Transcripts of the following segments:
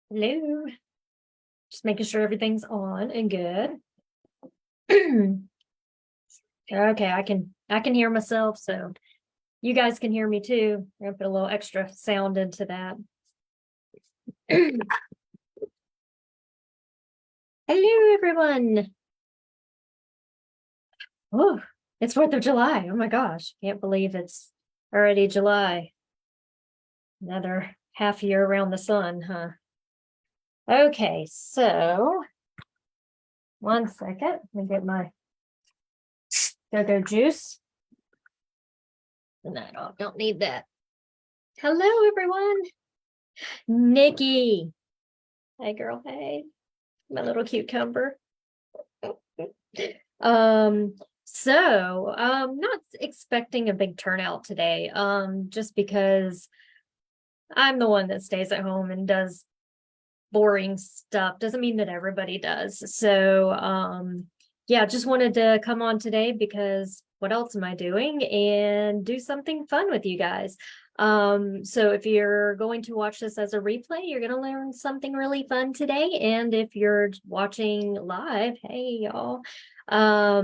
Hello. Just making sure everything's on and good. Okay, I can hear myself, so you guys can hear me too. I'm gonna put a little extra sound into that. Hello, everyone. Oh, it's 4th of July. Oh my gosh, can't believe it's already July. Another half year around the sun, huh? Okay, so 1 second. Let me get my go-go juice. And that off. Don't need that. Hello, everyone. Nikki. Hey, girl. Hey, my little cucumber. Not expecting a big turnout today. Just because I'm the one that stays at home and does boring stuff. Doesn't mean that everybody does. Yeah, just wanted to come on today because what else am I doing? And do something fun with you guys. So if you're going to watch this as a replay, you're going to learn something really fun today. And if you're watching live, hey, y'all. I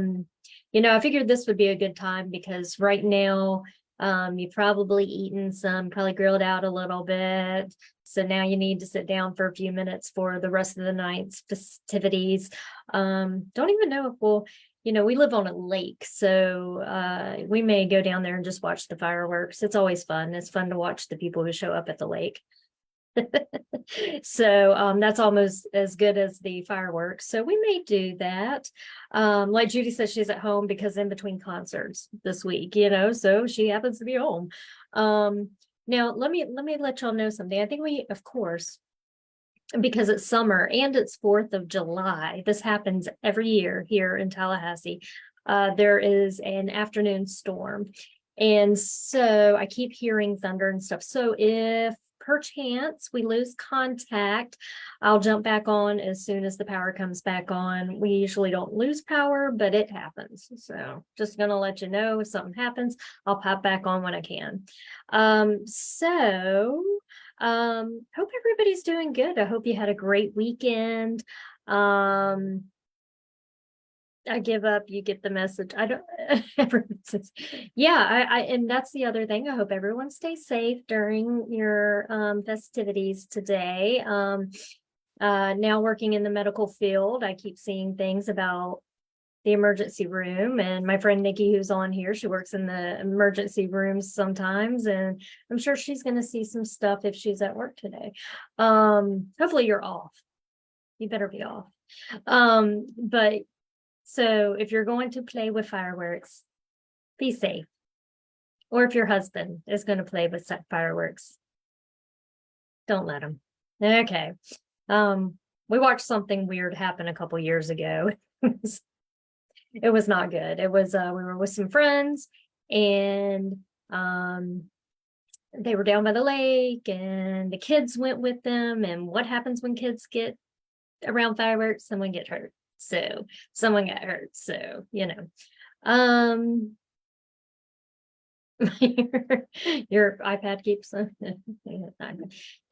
figured this would be a good time because right now, you've probably eaten some, probably grilled out a little bit. So now you need to sit down for a few minutes for the rest of the night's festivities. Don't even know if we live on a lake, so we may go down there and just watch the fireworks. It's always fun. It's fun to watch the people who show up at the lake. So that's almost as good as the fireworks. So we may do that. Like Judy says, she's at home because in between concerts this week, so she happens to be home. Now let me let y'all know something. I think we, of course, because it's summer and it's 4th of July, this happens every year here in Tallahassee. There is an afternoon storm. And so I keep hearing thunder and stuff. So if perchance we lose contact, I'll jump back on as soon as the power comes back on. We usually don't lose power, but it happens. So just gonna let you know if something happens, I'll pop back on when I can. Hope everybody's doing good. I hope you had a great weekend. I give up, you get the message. I don't yeah, and that's the other thing. I hope everyone stays safe during your festivities today. Now working in the medical field, I keep seeing things about the emergency room, and my friend Nikki, who's on here, she works in the emergency rooms sometimes, and I'm sure she's going to see some stuff if she's at work today. Hopefully you're off. You better be off. But so if you're going to play with fireworks, be safe. Or if your husband is going to play with fireworks, don't let him. Okay. We watched something weird happen a couple years ago. It was not good. It was we were with some friends, and they were down by the lake, and the kids went with them. And what happens when kids get around fireworks? Someone get hurt. So someone got hurt. So your iPad keeps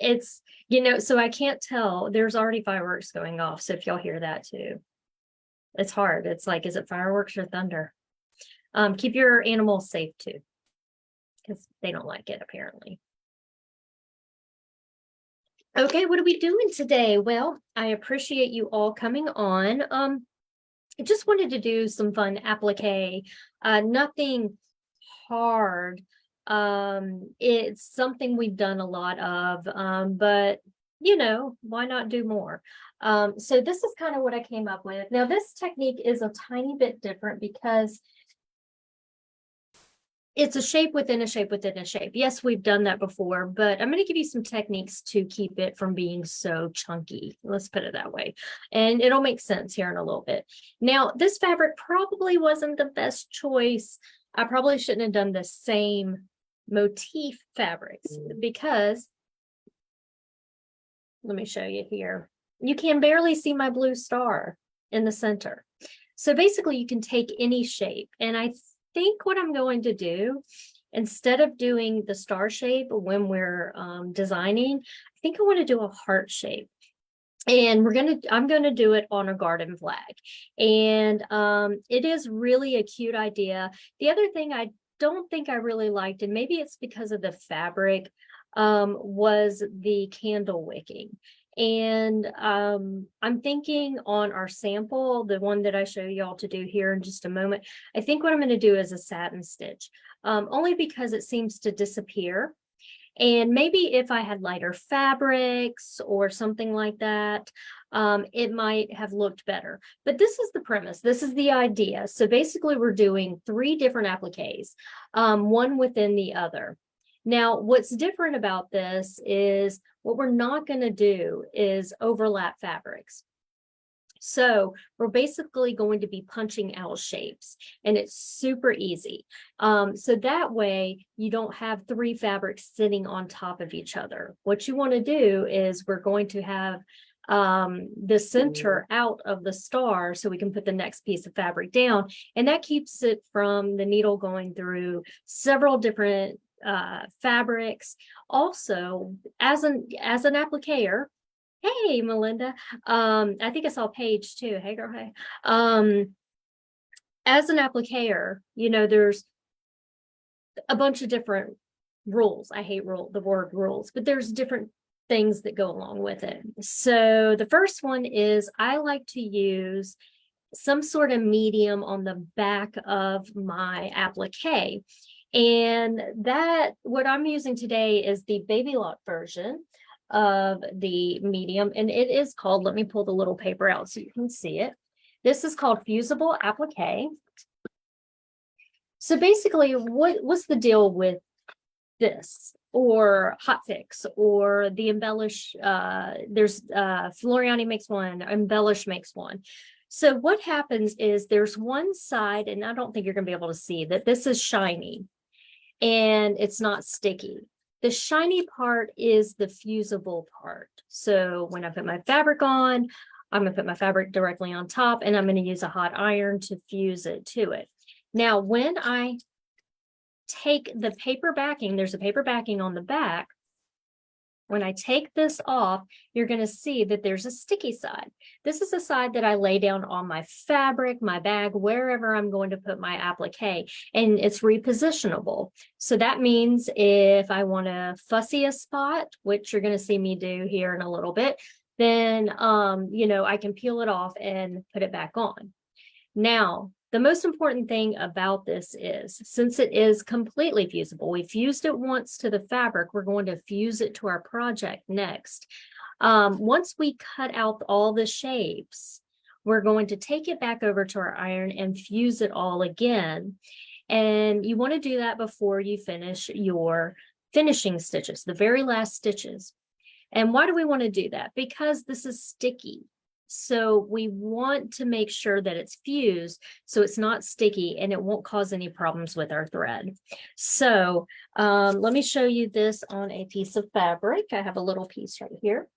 it's so I can't tell. There's already fireworks going off. So if y'all hear that too, it's hard. It's like, is it fireworks or thunder? Keep your animals safe too, because they don't like it apparently. Okay, what are we doing today? Well, I appreciate you all coming on. I just wanted to do some fun applique, nothing hard. It's something we've done a lot of, but why not do more? So this is kind of what I came up with. Now, this technique is a tiny bit different because it's a shape within a shape within a shape. Yes, we've done that before, but I'm going to give you some techniques to keep it from being so chunky. Let's put it that way. And it'll make sense here in a little bit. Now, this fabric probably wasn't the best choice. I probably shouldn't have done the same motif fabrics because, let me show you here. You can barely see my blue star in the center. So basically you can take any shape, and I think what I'm going to do, instead of doing the star shape when we're designing, I think I want to do a heart shape. And I'm gonna do it on a garden flag. And it is really a cute idea. The other thing I don't think I really liked, and maybe it's because of the fabric, was the candle wicking. And I'm thinking on our sample, the one that I show y'all to do here in just a moment, I think what I'm going to do is a satin stitch, only because it seems to disappear. And maybe if I had lighter fabrics or something like that, it might have looked better. But this is the premise. This is the idea. So basically we're doing 3 different appliques, one within the other. Now, what's different about this is what we're not going to do is overlap fabrics. So we're basically going to be punching out shapes, and it's super easy. So that way you don't have 3 fabrics sitting on top of each other. What you want to do is we're going to have the center out of the star so we can put the next piece of fabric down, and that keeps it from the needle going through several different fabrics. Also, as an appliquer, hey, Melinda. I think I saw Paige too. Hey, girl. Hey. As an appliquer, there's a bunch of different rules. I hate the word rules, but there's different things that go along with it. So the first one is I like to use some sort of medium on the back of my applique. And that, what I'm using today is the Baby Lock version of the medium, and it is called, let me pull the little paper out so you can see it. This is called Fusible Applique. So basically, what's the deal with this, or Hot Fix, or the Embellish? There's Floriani makes one, Embellish makes one. So what happens is there's one side, and I don't think you're going to be able to see that this is shiny and it's not sticky. The shiny part is the fusible part. So when I put my fabric on, I'm going to put my fabric directly on top, and I'm going to use a hot iron to fuse it to it. Now, when I take the paper backing, there's a paper backing on the back. When I take this off, you're going to see that there's a sticky side. This is the side that I lay down on my fabric, my bag, wherever I'm going to put my applique, and it's repositionable. So that means if I want to fussy a spot, which you're going to see me do here in a little bit, then, I can peel it off and put it back on. Now, the most important thing about this is, since it is completely fusible, we fused it once to the fabric, we're going to fuse it to our project next. Once we cut out all the shapes, we're going to take it back over to our iron and fuse it all again. And you want to do that before you finish your finishing stitches, the very last stitches. And why do we want to do that? Because this is sticky. So we want to make sure that it's fused so it's not sticky and it won't cause any problems with our thread. So let me show you this on a piece of fabric. I have a little piece right here.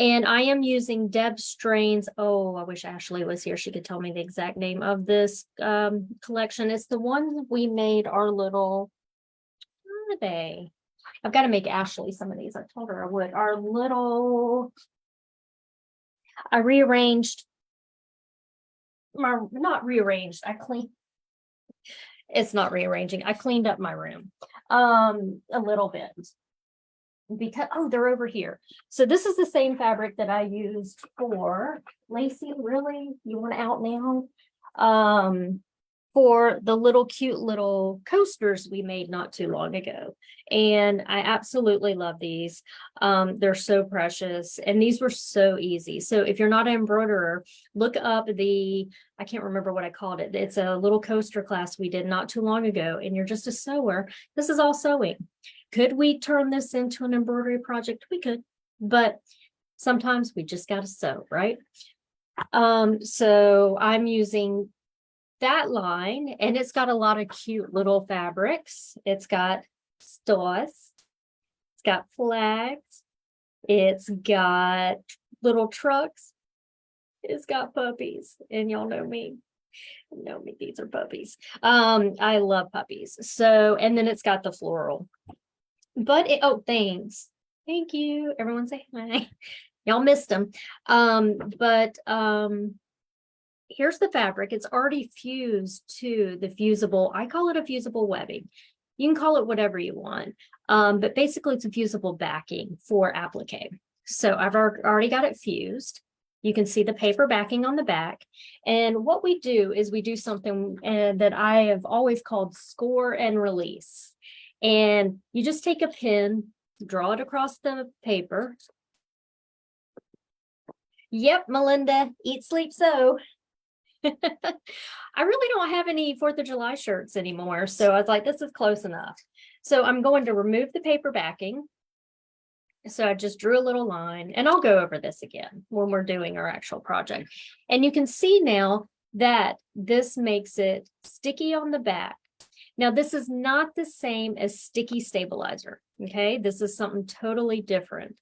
And I am using Deb Strain's, oh, I wish Ashley was here. She could tell me the exact name of this collection. It's the one we made our little, where are they? I've got to make Ashley some of these. I told her I would. Our little, I rearranged, not rearranged, it's not rearranging. I cleaned up my room a little bit because, oh, they're over here. So this is the same fabric that I used for Lacey. Really? You want out now? For the little cute little coasters we made not too long ago. And I absolutely love these. They're so precious, and these were so easy. So if you're not an embroiderer, look up I can't remember what I called it. It's a little coaster class we did not too long ago, and you're just a sewer. This is all sewing. Could we turn this into an embroidery project? We could, but sometimes we just got to sew, right? So I'm using that line, and it's got a lot of cute little fabrics. It's got stars, it's got flags, it's got little trucks, it's got puppies, and y'all know me. These are puppies. I love puppies. So, and then it's got the floral. But oh, thanks. Thank you. Everyone say hi. Y'all missed them. But here's the fabric. It's already fused to the fusible. I call it a fusible webbing. You can call it whatever you want. But basically it's a fusible backing for applique. So I've already got it fused. You can see the paper backing on the back. And what we do is we do something that I have always called score and release. And you just take a pin, draw it across the paper. Yep, Melinda, eat, sleep, sew. I really don't have any 4th of July shirts anymore. So I was like, this is close enough. So I'm going to remove the paper backing. So I just drew a little line, and I'll go over this again when we're doing our actual project. And you can see now that this makes it sticky on the back. Now, this is not the same as sticky stabilizer. Okay, this is something totally different.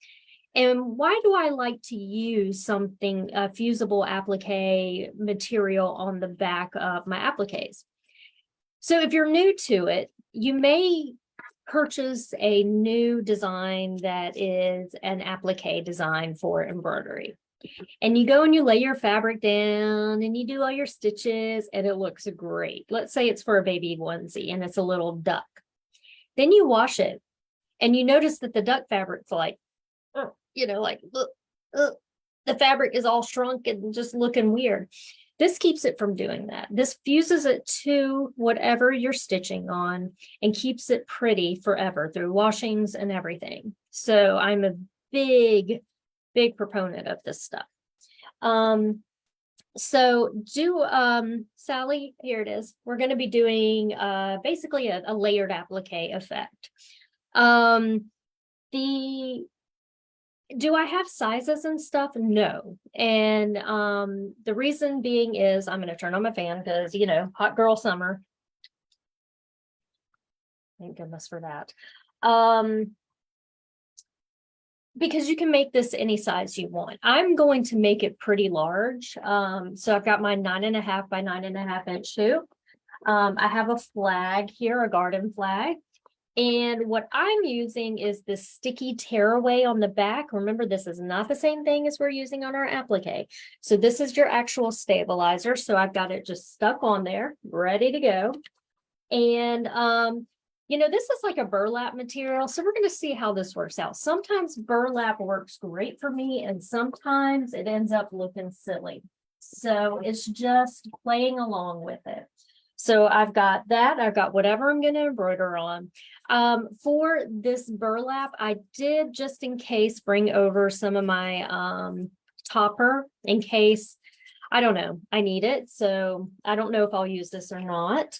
And why do I like to use something, a fusible applique material on the back of my appliques? So if you're new to it, you may purchase a new design that is an applique design for embroidery. And you go and you lay your fabric down and you do all your stitches and it looks great. Let's say it's for a baby onesie and it's a little duck. Then you wash it and you notice that the duck fabric's like, like the fabric is all shrunk and just looking weird. This keeps it from doing that. This fuses it to whatever you're stitching on and keeps it pretty forever through washings and everything. So I'm a big proponent of this stuff. Sally, here it is. We're going to be doing basically a layered applique effect. Do I have sizes and stuff? No. And the reason being is I'm going to turn on my fan because, hot girl summer. Thank goodness for that. Because you can make this any size you want. I'm going to make it pretty large. So I've got my 9.5 by 9.5 inch hoop. I have a flag here, a garden flag. And what I'm using is this sticky tearaway on the back. Remember, this is not the same thing as we're using on our applique. So this is your actual stabilizer. So I've got it just stuck on there, ready to go. And, this is like a burlap material. So we're going to see how this works out. Sometimes burlap works great for me, and sometimes it ends up looking silly. So it's just playing along with it. So I've got that. I've got whatever I'm going to embroider on. For this burlap, I did, just in case, bring over some of my topper in case, I don't know, I need it. So I don't know if I'll use this or not.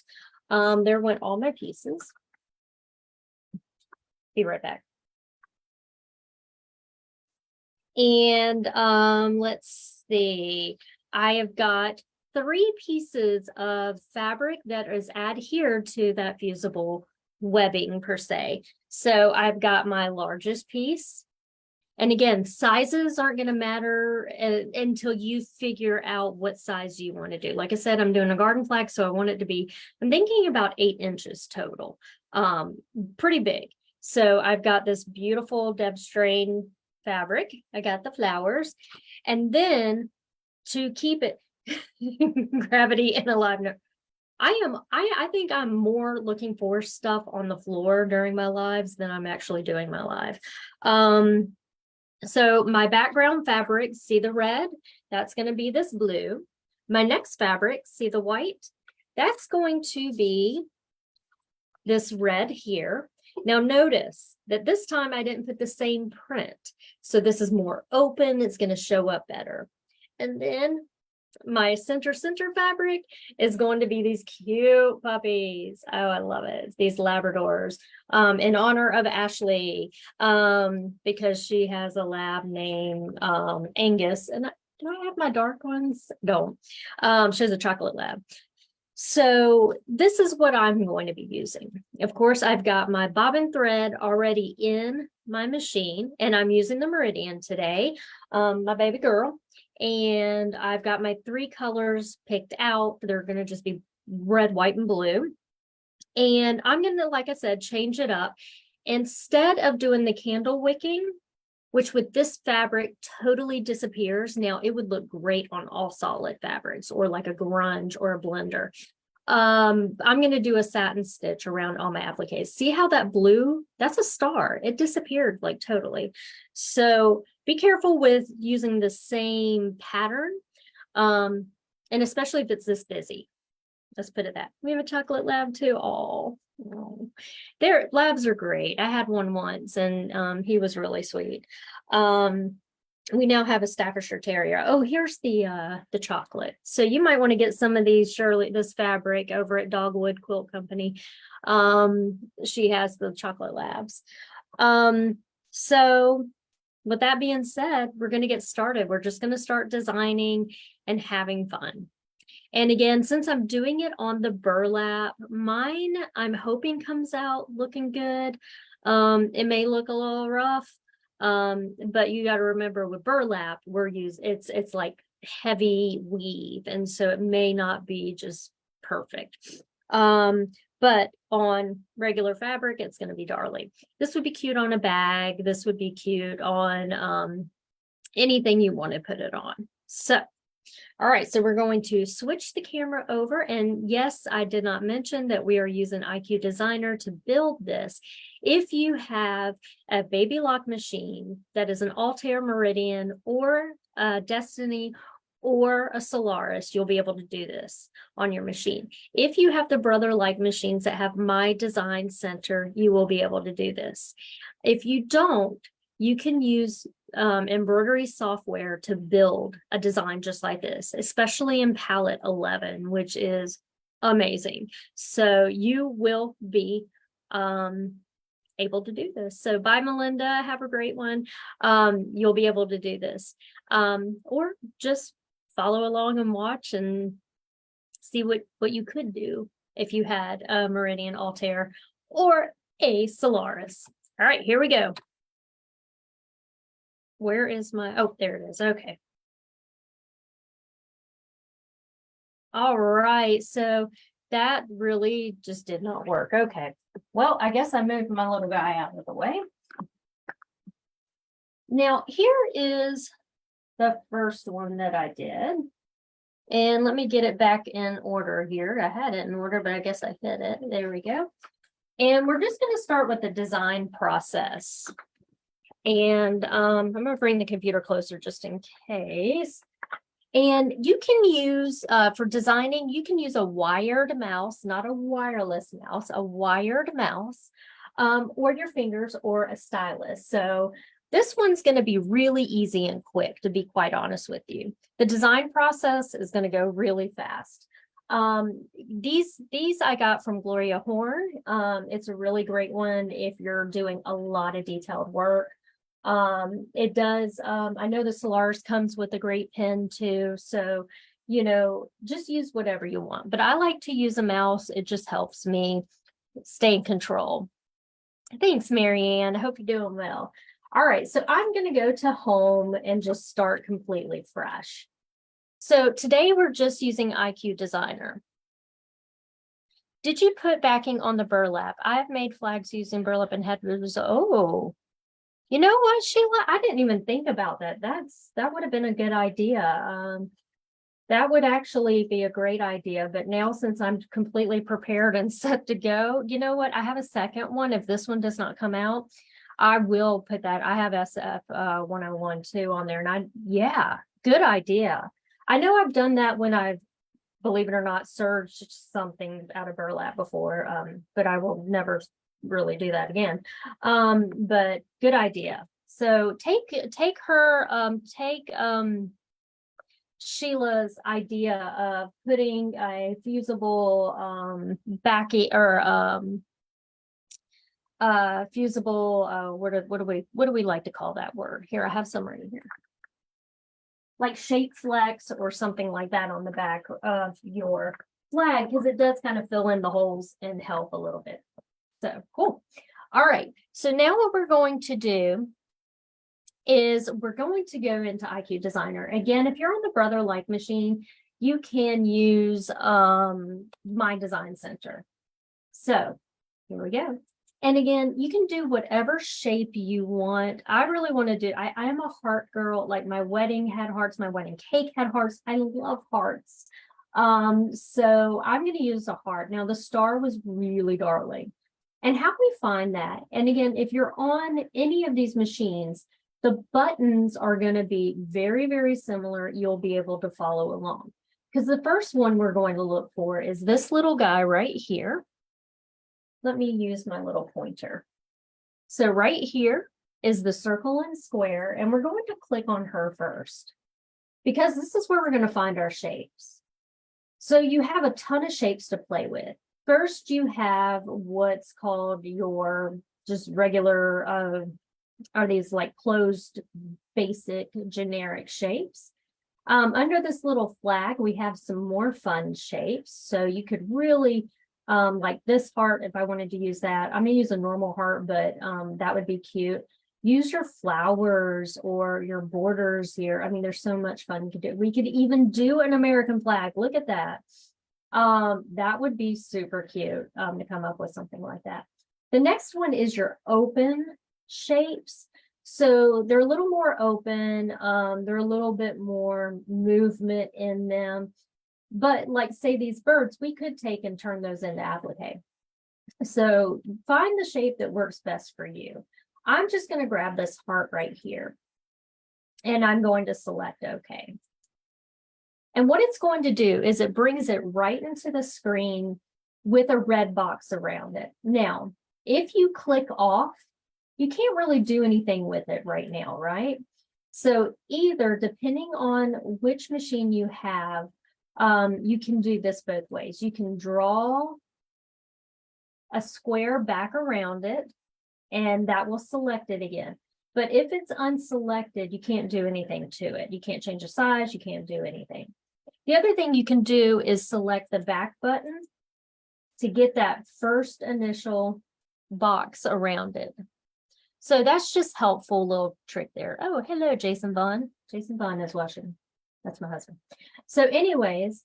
There went all my pieces. Be right back. And let's see. I have got 3 pieces of fabric that is adhered to that fusible webbing per se. So I've got my largest piece. And again, sizes aren't going to matter until you figure out what size you want to do. Like I said, I'm doing a garden flag, so I want it to be, I'm thinking about 8 inches total. Pretty big. So I've got this beautiful Deb Strain fabric. I got the flowers. And then to keep it gravity and aliveness, I think I'm more looking for stuff on the floor during my lives than I'm actually doing my live. So my background fabric, see the red? That's going to be this blue. My next fabric, see the white? That's going to be this red here. Now notice that this time I didn't put the same print. So this is more open. It's going to show up better. And then my center fabric is going to be these cute puppies. Oh, I love it. It's these Labradors, in honor of Ashley, because she has a lab named Angus. And do I have my dark ones? No. She has a chocolate lab. So this is what I'm going to be using. Of course, I've got my bobbin thread already in my machine, and I'm using the Meridian today, my baby girl. And I've got my 3 colors picked out. They're going to just be red, white, and blue. And I'm going to, like I said, change it up. Instead of doing the candle wicking, which with this fabric totally disappears. Now it would look great on all solid fabrics or like a grunge or a blender. I'm going to do a satin stitch around all my appliques. See how that blue, that's a star. It disappeared like totally. So be careful with using the same pattern. And especially if it's this busy. Let's put it that. We have a chocolate lab too. Oh, their labs are great. I had one once and he was really sweet. We now have a Staffordshire Terrier. Oh, here's the chocolate. So you might want to get some of these, Shirley, this fabric over at Dogwood Quilt Company. She has the chocolate labs. So with that being said, we're going to get started. We're just going to start designing and having fun. And again, since I'm doing it on the burlap, mine, I'm hoping comes out looking good. It may look a little rough. But you got to remember with burlap, it's like heavy weave, and so it may not be just perfect. But on regular fabric, it's going to be darling. This would be cute on a bag. This would be cute on anything you want to put it on. So, all right, so we're going to switch the camera over. And yes, I did not mention that we are using IQ Designer to build this. If you have a Baby Lock machine that is an Altair Meridian or a Destiny or a Solaris, you'll be able to do this on your machine. If you have the Brother-like machines that have My Design Center, you will be able to do this. If you don't, you can use embroidery software to build a design just like this, especially in Palette 11, which is amazing. So you will be able to do this. So bye, Melinda. Have a great one. You'll be able to do this. Or just follow along and watch and see what you could do if you had a Meridian Altair or a Solaris. All right, here we go. Where is my, oh, there it is. Okay. All right. So that really just did not work. Okay. Well, I guess I moved my little guy out of the way. Now, here is the first one that I did. And let me get it back in order here. I had it in order, but I guess I hit it. There we go. And we're just going to start with the design process. And I'm going to bring the computer closer just in case. And you can use, for designing, you can use a wired mouse, not a wireless mouse, a wired mouse, or your fingers or a stylus. So this one's going to be really easy and quick, to be quite honest with you. The design process is going to go really fast. These I got from Gloria Horn. It's a really great one if you're doing a lot of detailed work. It does, I know the Solaris comes with a great pen too, so, you know, just use whatever you want. But I like to use a mouse. It just helps me stay in control. Thanks, Marianne. I hope you're doing well. All right, so I'm going to go to home and just start completely fresh. So today we're just using IQ Designer. Did you put backing on the burlap? I have made flags using burlap and headers. Oh, you know what, Sheila? I didn't even think about that. That would have been a good idea. That would actually be a great idea. But now, since I'm completely prepared and set to go, you know what? I have a second one. If this one does not come out, I will put that. I have SF 101 too on there. And yeah, good idea. I know I've done that when I've, believe it or not, serged something out of burlap before, but I will never really do that again. But good idea. So take Sheila's idea of putting a fusible backing or fusible what do we like to call that word? Here, I have some right here. Like shape flex or something like that on the back of your flag, because it does kind of fill in the holes and help a little bit. So cool. All right. So now what we're going to do is we're going to go into IQ Designer. Again, if you're on the Brother-like machine, you can use My Design Center. So here we go. And again, you can do whatever shape you want. I really want to do, I am a heart girl. Like my wedding had hearts, my wedding cake had hearts. I love hearts. So I'm going to use a heart. Now the star was really darling. And how we find that? And again, if you're on any of these machines, the buttons are going to be very, very similar. You'll be able to follow along. Because the first one we're going to look for is this little guy right here. Let me use my little pointer. So right here is the circle and square, and we're going to click on her first because this is where we're going to find our shapes. So you have a ton of shapes to play with. First, you have what's called your just regular, are these like closed, basic, generic shapes. Under this little flag, we have some more fun shapes. So you could really, like this heart, if I wanted to use that, I'm gonna use a normal heart, but that would be cute. Use your flowers or your borders here. I mean, there's so much fun you could do. We could even do an American flag. Look at that. That would be super cute to come up with something like that. The next one is your open shapes. So they're a little more open. They're a little bit more movement in them. But like say these birds, we could take and turn those into applique. So find the shape that works best for you. I'm just going to grab this heart right here. And I'm going to select OK. And what it's going to do is it brings it right into the screen with a red box around it. Now, if you click off, you can't really do anything with it right now, right? So either depending on which machine you have, you can do this both ways. You can draw a square back around it, and that will select it again. But if it's unselected, you can't do anything to it. You can't change the size. You can't do anything. The other thing you can do is select the back button to get that first initial box around it. So that's just helpful little trick there. Oh, hello, Jason Vaughn. Jason Vaughn is watching. That's my husband. So anyways,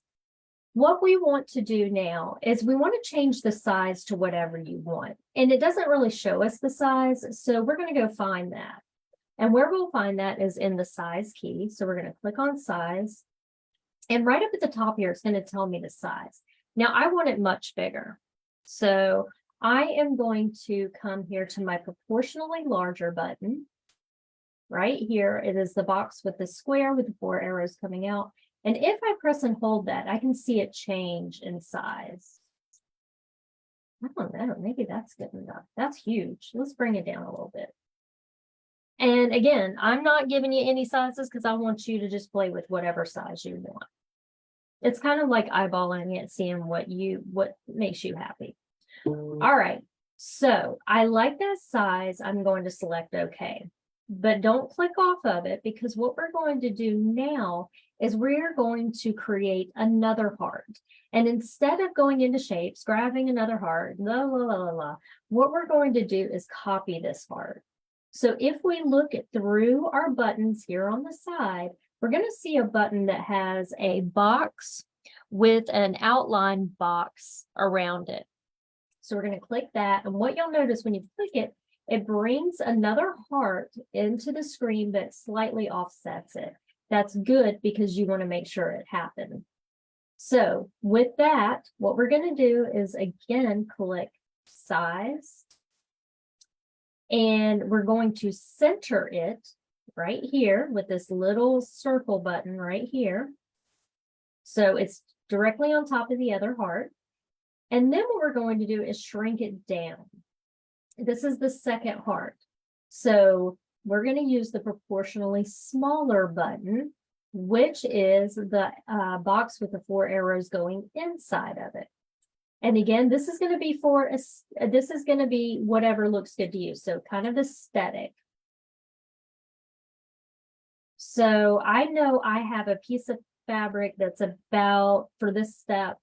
what we want to do now is we want to change the size to whatever you want. And it doesn't really show us the size. So we're going to go find that. And where we'll find that is in the size key. So we're going to click on size. And right up at the top here, it's going to tell me the size. Now I want it much bigger. So I am going to come here to my proportionally larger button. Right here, it is the box with the square with the 4 arrows coming out. And if I press and hold that, I can see it change in size. I don't know, maybe that's good enough. That's huge. Let's bring it down a little bit. And again, I'm not giving you any sizes because I want you to just play with whatever size you want. It's kind of like eyeballing it, seeing what makes you happy. All right, so I like that size. I'm going to select OK, but don't click off of it because what we're going to do now is we're going to create another heart. And instead of going into shapes, grabbing another heart, what we're going to do is copy this heart. So if we look through our buttons here on the side, we're going to see a button that has a box with an outline box around it. So we're going to click that. And what you'll notice when you click it, it brings another heart into the screen that slightly offsets it. That's good because you want to make sure it happened. So with that, what we're going to do is again, click size. And we're going to center it right here with this little circle button right here. So it's directly on top of the other heart. And then what we're going to do is shrink it down. This is the second heart. So we're going to use the proportionally smaller button, which is the box with the 4 arrows going inside of it. And again, this is going to be whatever looks good to you. So kind of aesthetic. So I know I have a piece of fabric that's about, for this step,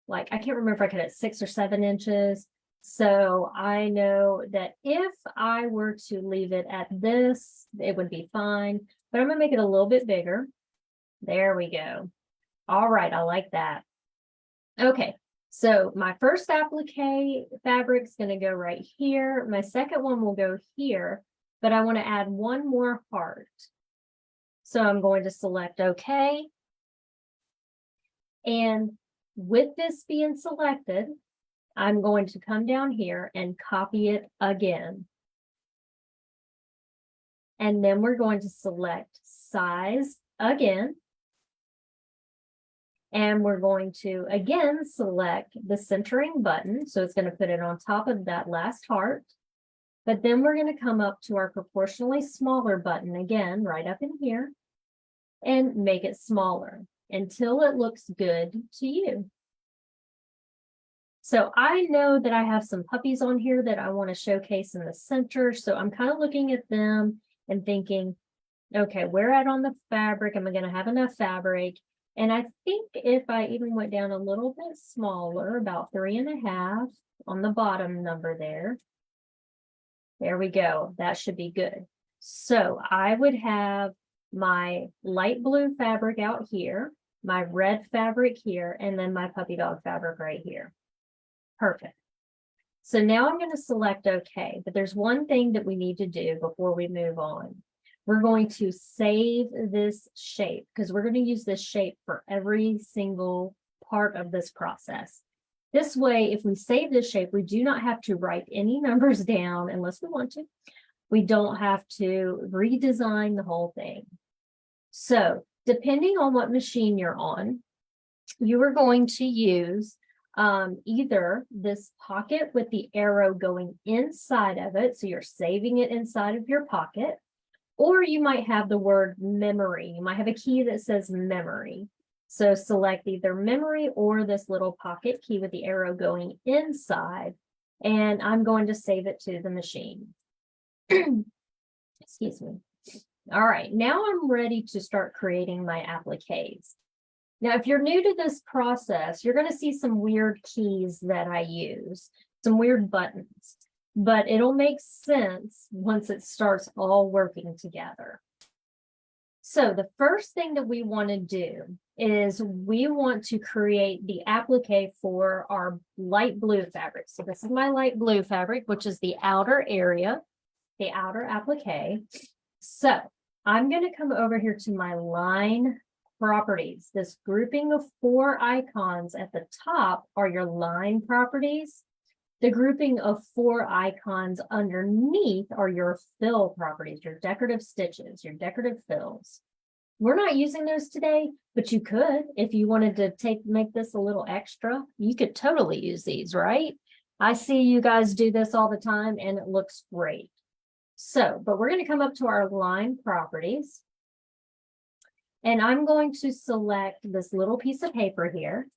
like I can't remember if I cut it 6 or 7 inches. So I know that if I were to leave it at this, it would be fine. But I'm going to make it a little bit bigger. There we go. All right, I like that. Okay, So my first applique fabric is going to go right here. My second one will go here, but I want to add one more heart. So I'm going to select OK. And with this being selected, I'm going to come down here and copy it again. And then we're going to select size again. And we're going to, again, select the centering button. So it's going to put it on top of that last heart. But then we're going to come up to our proportionally smaller button again, right up in here, and make it smaller until it looks good to you. So I know that I have some puppies on here that I want to showcase in the center. So I'm kind of looking at them and thinking, okay, where at on the fabric? Am I going to have enough fabric? And I think if I even went down a little bit smaller, about 3.5 on the bottom number there we go. That should be good. So I would have my light blue fabric out here, my red fabric here, and then my puppy dog fabric right here. Perfect. So now I'm going to select OK, but there's one thing that we need to do before we move on. We're going to save this shape because we're going to use this shape for every single part of this process. This way, if we save this shape, we do not have to write any numbers down unless we want to. We don't have to redesign the whole thing. So depending on what machine you're on, you are going to use either this pocket with the arrow going inside of it, so you're saving it inside of your pocket, or you might have the word memory. You might have a key that says memory. So select either memory or this little pocket key with the arrow going inside, and I'm going to save it to the machine. Excuse me. All right, now I'm ready to start creating my appliques. Now, if you're new to this process, you're going to see some weird keys that I use, some weird buttons, but it'll make sense once it starts all working together. So the first thing that we want to do is we want to create the applique for our light blue fabric. So this is my light blue fabric, which is the outer area, the outer applique. So I'm going to come over here to my line properties. This grouping of 4 icons at the top are your line properties. The grouping of 4 icons underneath are your fill properties, your decorative stitches, your decorative fills. We're not using those today, but you could, if you wanted to make this a little extra, you could totally use these, right? I see you guys do this all the time and it looks great. So, but we're going to come up to our line properties. And I'm going to select this little piece of paper here.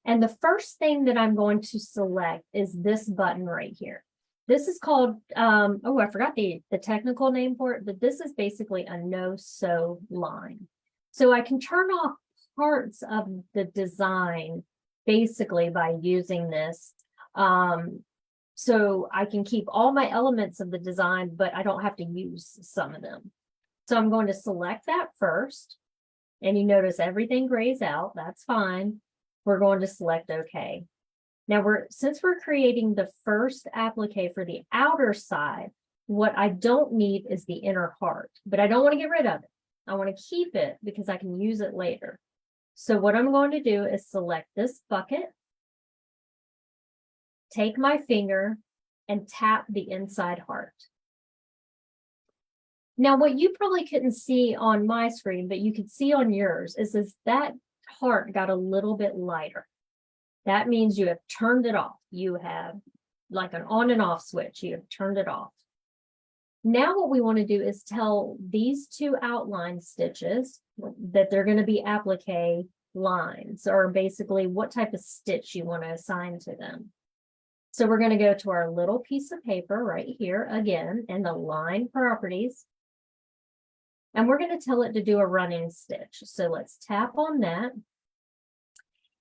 And the first thing that I'm going to select is this button right here. This is called, oh, I forgot the technical name for it, but this is basically a no-sew line. So I can turn off parts of the design basically by using this. So I can keep all my elements of the design, but I don't have to use some of them. So I'm going to select that first, and you notice everything grays out. That's fine. We're going to select OK. Now, since we're creating the first applique for the outer side, what I don't need is the inner heart, but I don't want to get rid of it. I want to keep it because I can use it later. So what I'm going to do is select this bucket, take my finger, and tap the inside heart. Now, what you probably couldn't see on my screen, but you could see on yours, is that heart got a little bit lighter. That means you have turned it off. You have like an on and off switch. You have turned it off. Now what we want to do is tell these 2 outline stitches that they're going to be applique lines, or basically what type of stitch you want to assign to them. So we're going to go to our little piece of paper right here again in the line properties. And we're going to tell it to do a running stitch. So let's tap on that.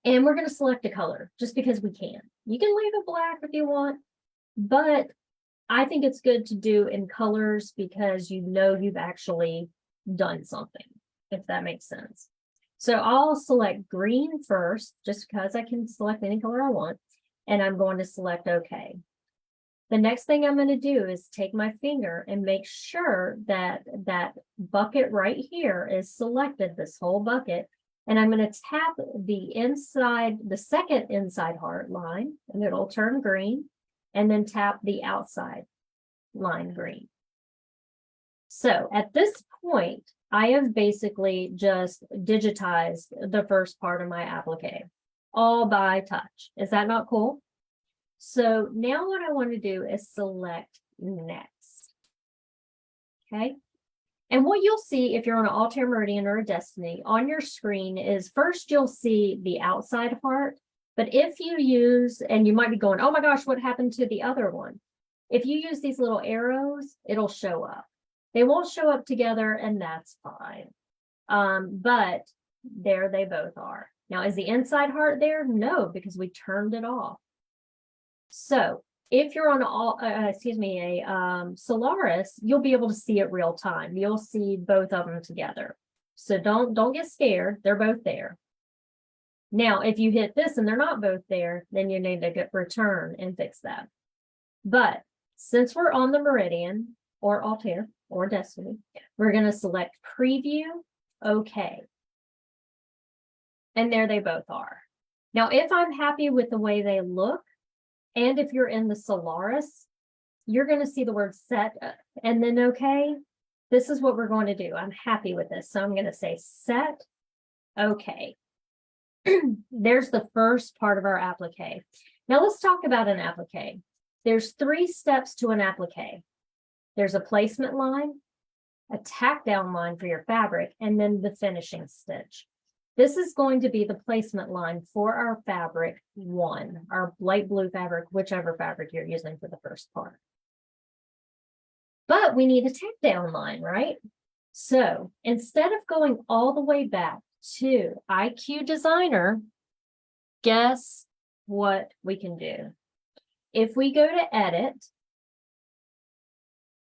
And we're going to select a color just because we can. You can leave it black if you want, but I think it's good to do in colors because you know you've actually done something, if that makes sense. So I'll select green first, just because I can select any color I want, and I'm going to select OK. The next thing I'm going to do is take my finger and make sure that that bucket right here is selected, this whole bucket, and I'm going to tap the inside, the second inside heart line, and it'll turn green, and then tap the outside line green. So at this point, I have basically just digitized the first part of my applique, all by touch. Is that not cool? So now what I want to do is select next. Okay. And what you'll see if you're on an Altair Meridian or a Destiny on your screen is first you'll see the outside heart. But if you use, and you might be going, oh my gosh, what happened to the other one? If you use these little arrows, it'll show up. They won't show up together, and that's fine. But there they both are. Now, is the inside heart there? No, because we turned it off. So if you're on a Solaris, you'll be able to see it real time. You'll see both of them together. So don't get scared. They're both there. Now, if you hit this and they're not both there, then you need to return and fix that. But since we're on the Meridian or Altair or Destiny, we're going to select Preview, OK. And there they both are. Now, if I'm happy with the way they look, and if you're in the Solaris, you're going to see the word set and then OK. This is what we're going to do. I'm happy with this. So I'm going to say set OK. There's the first part of our applique. Now let's talk about an applique. There's 3 steps to an applique. There's a placement line, a tack down line for your fabric, and then the finishing stitch. This is going to be the placement line for our fabric 1, our light blue fabric, whichever fabric you're using for the first part. But we need a tack down line, right? So instead of going all the way back to IQ Designer, guess what we can do? If we go to Edit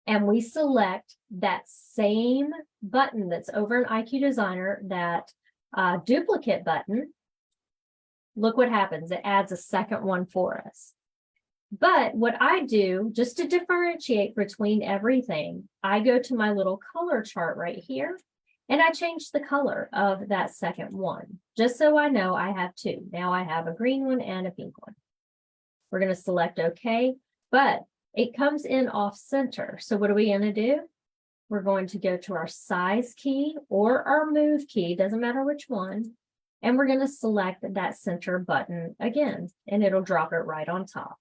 and we select that same button that's over in IQ Designer, that duplicate button, look what happens. It adds a second one for us. But what I do, just to differentiate between everything, I go to my little color chart right here, and I change the color of that second one, just so I know I have 2. Now I have a green one and a pink one. We're going to select OK, but it comes in off center. So what are we going to do? We're going to go to our size key or our move key, doesn't matter which one, and we're going to select that center button again, and it'll drop it right on top.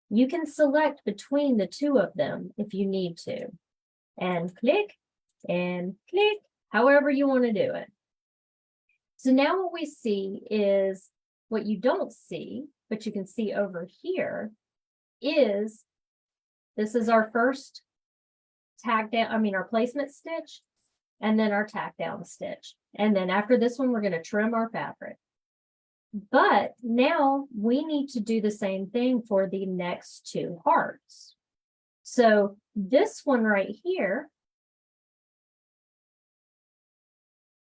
You can select between the 2 of them if you need to, and click, however you want to do it. So now what we see is what you don't see, but you can see over here is this is our first tack down, our placement stitch, and then our tack down stitch. And then after this one, we're going to trim our fabric. But now we need to do the same thing for the next 2 hearts. So this one right here,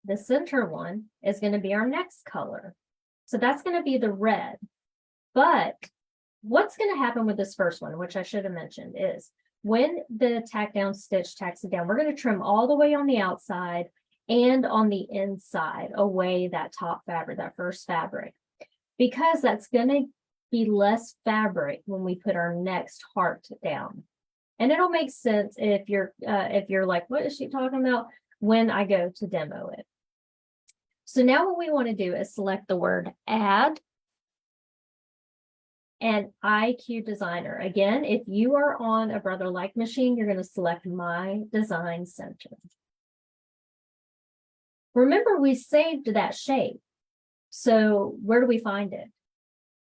the center one, is going to be our next color. So that's going to be the red. But what's going to happen with this first one, which I should have mentioned, is when the tack down stitch tacks it down, we're going to trim all the way on the outside and on the inside away that top fabric, that first fabric, because that's going to be less fabric when we put our next heart down. And it'll make sense if you're like, what is she talking about, when I go to demo it. So now what we want to do is select the word add and IQ Designer. Again, if you are on a Brother Like machine, you're going to select My Design Center. Remember, we saved that shape. So where do we find it?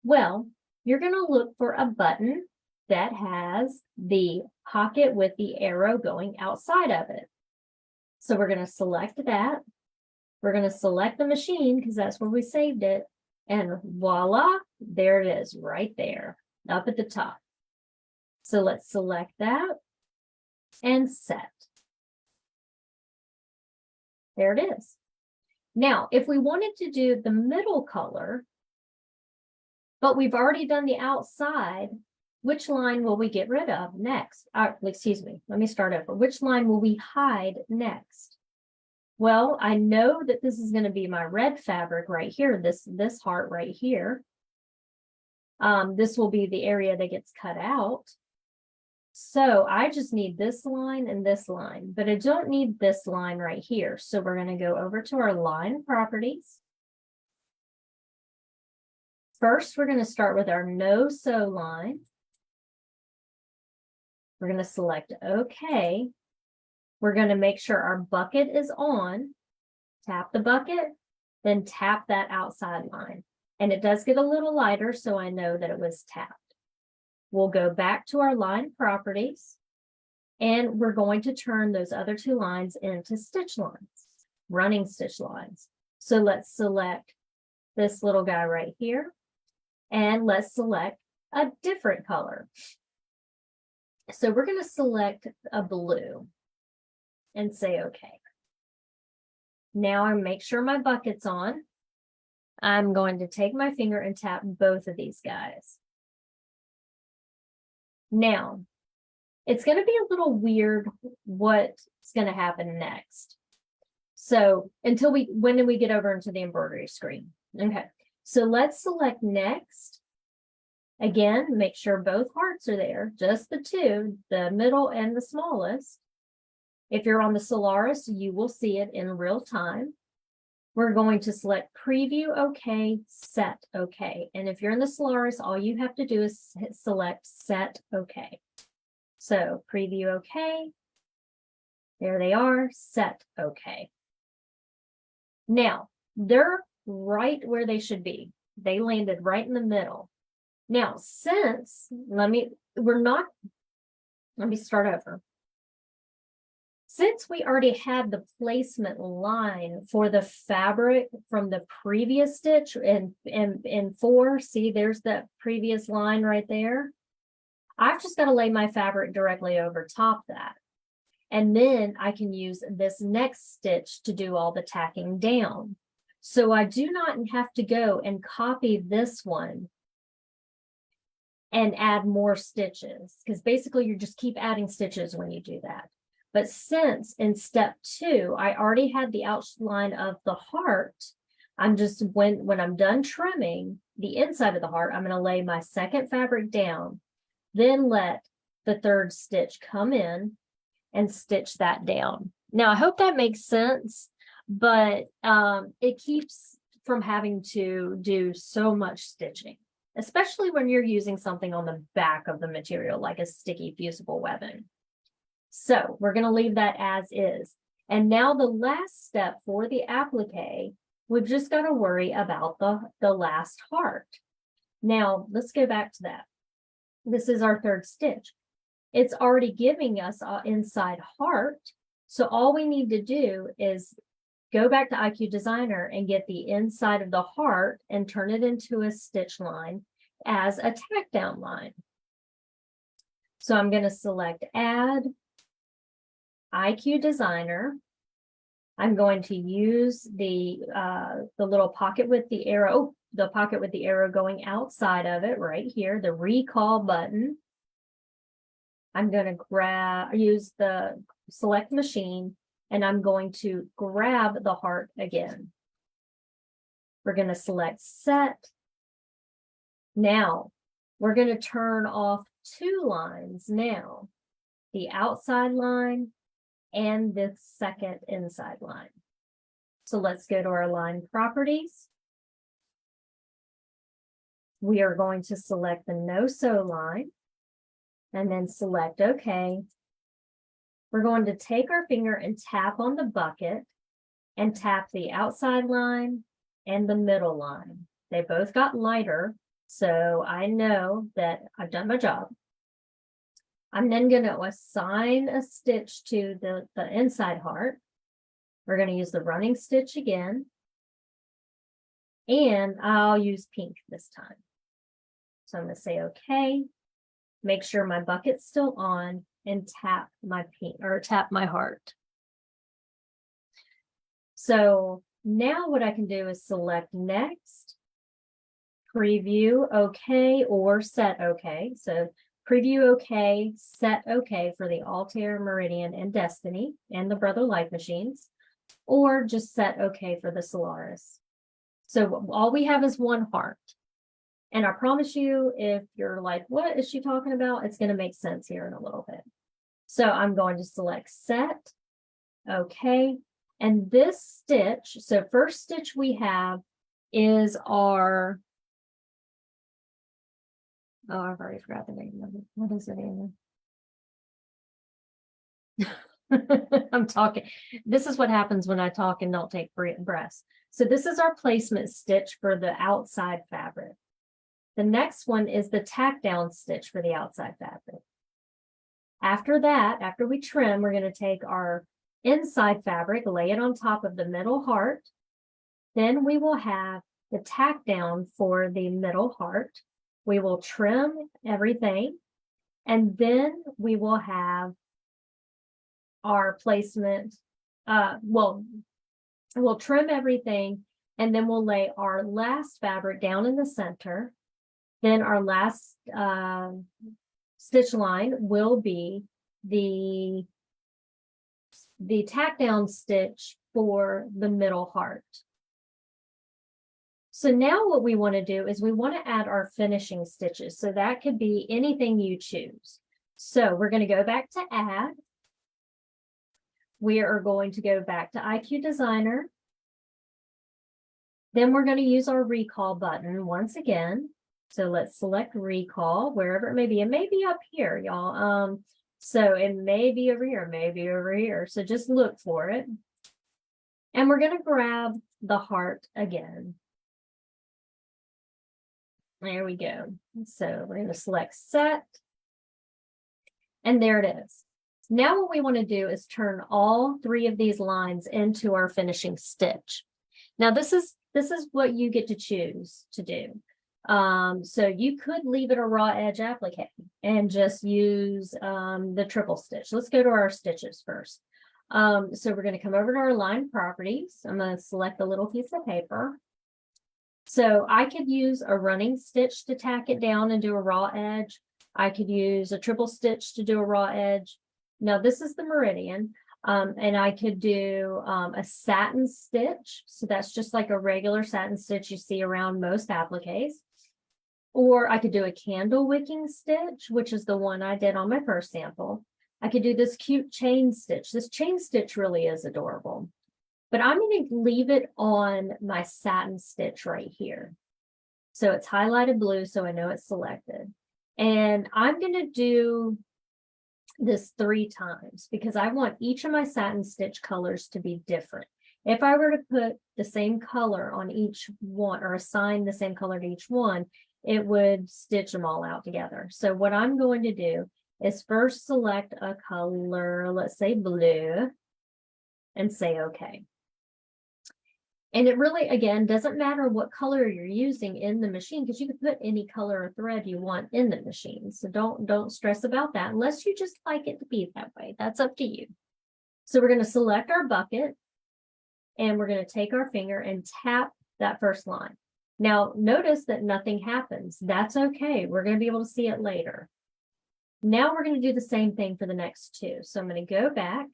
Well, you're going to look for a button that has the pocket with the arrow going outside of it. So we're going to select that. We're going to select the machine because that's where we saved it. And voila, there it is right there up at the top. So let's select that and set. There it is. Now, if we wanted to do the middle color, but we've already done the outside, which line will we get rid of next? Excuse me, let me start over. Which line will we hide next? Well, I know that this is going to be my red fabric right here, this heart right here. This will be the area that gets cut out. So I just need this line and this line, but I don't need this line right here. So we're going to go over to our line properties. First, we're going to start with our no sew line. We're going to select OK. We're going to make sure our bucket is on. Tap the bucket, then tap that outside line. And it does get a little lighter, so I know that it was tapped. We'll go back to our line properties, and we're going to turn those other two lines into stitch lines, running stitch lines. So let's select this little guy right here, and let's select a different color. So we're going to select a blue and say OK. Now I make sure my bucket's on. I'm going to take my finger and tap both of these guys. Now, it's going to be a little weird what's going to happen next. So when we get over into the embroidery screen. Okay, so let's select next. Again, make sure both hearts are there, just the two, the middle and the smallest. If you're on the Solaris, you will see it in real time. We're going to select preview OK, set OK. And if you're in the Solaris, all you have to do is select set OK. So preview OK. There they are, set OK. Now, they're right where they should be. They landed right in the middle. Now, let me start over. Since we already had the placement line for the fabric from the previous stitch in 4, see, there's that previous line right there. I've just got to lay my fabric directly over top that. And then I can use this next stitch to do all the tacking down. So I do not have to go and copy this one and add more stitches, because basically you just keep adding stitches when you do that. But since in step 2, I already had the outline of the heart, I'm just, when I'm done trimming the inside of the heart, I'm going to lay my second fabric down, then let the third stitch come in and stitch that down. Now, I hope that makes sense, but it keeps from having to do so much stitching, especially when you're using something on the back of the material, like a sticky fusible webbing. So we're going to leave that as is. And now the last step for the applique, we've just got to worry about the last heart. Now, let's go back to that. This is our third stitch. It's already giving us our inside heart. So all we need to do is go back to IQ Designer and get the inside of the heart and turn it into a stitch line as a tack down line. So I'm going to select Add, IQ Designer. I'm going to use the little pocket with the arrow, the pocket with the arrow going outside of it right here, the recall button. I'm going to use the select machine, and I'm going to grab the heart again. We're going to select set. Now, we're going to turn off 2 lines now, the outside line and the second inside line. So let's go to our line properties. We are going to select the no sew line and then select OK. We're going to take our finger and tap on the bucket and tap the outside line and the middle line. They both got lighter, so I know that I've done my job. I'm then going to assign a stitch to the inside heart. We're going to use the running stitch again, and I'll use pink this time. So I'm going to say OK, make sure my bucket's still on, and tap my pink or tap my heart. So Now what I can do is select next, preview okay, or set okay. So preview okay, set okay for the Altair, Meridian, and Destiny, and the Brother Light machines, or just set okay for the Solaris. So all we have is one heart. And I promise you, if you're like, what is she talking about? It's going to make sense here in a little bit. So I'm going to select set, okay. And this stitch, so first stitch we have is our, oh, I've already forgot the name of it. What is it in? I'm talking. This is what happens when I talk and don't take breaths. So this is our placement stitch for the outside fabric. The next one is the tack down stitch for the outside fabric. After that, after we trim, we're going to take our inside fabric, lay it on top of the middle heart. Then we will have the tack down for the middle heart. We will trim everything, and then we will have our placement. We'll trim everything, and then we'll lay our last fabric down in the center. Then our last stitch line will be the tack down stitch for the middle heart. So now what we want to do is we want to add our finishing stitches. So that could be anything you choose. So we're going to go back to add. We are going to go back to IQ Designer. Then we're going to use our recall button once again. So let's select recall wherever it may be. It may be up here, y'all. So it may be over here, maybe over here. So just look for it. And we're going to grab the heart again. There we go. So we're going to select set. And there it is. Now what we want to do is turn all three of these lines into our finishing stitch. Now this is what you get to choose to do. So you could leave it a raw edge applique and just use the triple stitch. Let's go to our stitches first. So we're going to come over to our line properties. I'm going to select the little piece of paper. So I could use a running stitch to tack it down and do a raw edge. I could use a triple stitch to do a raw edge. Now this is the Meridian. And I could do a satin stitch. So that's just like a regular satin stitch you see around most appliques. Or I could do a candle wicking stitch, which is the one I did on my first sample. I could do this cute chain stitch. This chain stitch really is adorable. But I'm going to leave it on my satin stitch right here. So it's highlighted blue, so I know it's selected. And I'm going to do this 3 times because I want each of my satin stitch colors to be different. If I were to put the same color on each one or assign the same color to each one, it would stitch them all out together. So what I'm going to do is first select a color, let's say blue, and say okay. And it really, again, doesn't matter what color you're using in the machine because you can put any color or thread you want in the machine. So don't stress about that unless you just like it to be that way. That's up to you. So we're going to select our bucket and we're going to take our finger and tap that first line. Now, notice that nothing happens. That's okay. We're going to be able to see it later. Now we're going to do the same thing for the next 2. So I'm going to go back,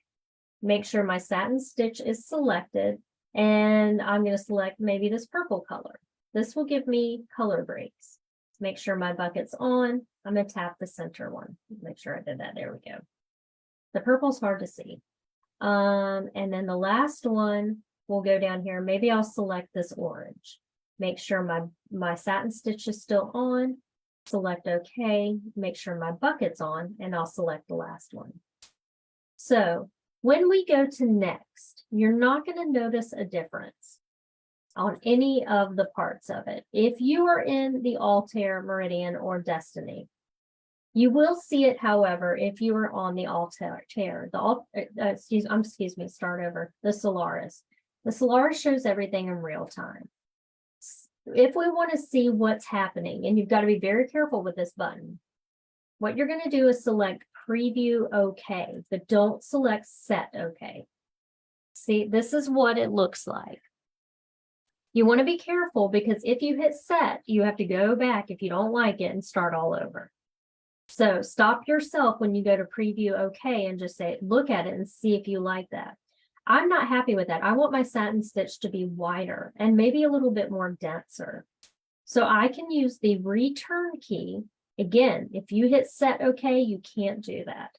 make sure my satin stitch is selected, and I'm going to select maybe this purple color. This will give me color breaks. Make sure my bucket's on. I'm going to tap the center one. Make sure I did that. There we go. The purple's hard to see. And then the last one will go down here. Maybe I'll select this orange. Make sure my satin stitch is still on. Select OK. Make sure my bucket's on, and I'll select the last one. So when we go to next, you're not going to notice a difference on any of the parts of it. If you are in the Altair, Meridian, or Destiny, you will see it, however, if you are on the Altair, the Solaris. The Solaris shows everything in real time. If we want to see what's happening, and you've got to be very careful with this button, what you're going to do is select preview OK, but don't select set OK. See, this is what it looks like. You want to be careful because if you hit set, you have to go back if you don't like it and start all over. So stop yourself when you go to preview okay and just say, look at it and see if you like that. I'm not happy with that. I want my satin stitch to be wider and maybe a little bit more denser. So I can use the return key. Again, if you hit set okay, you can't do that.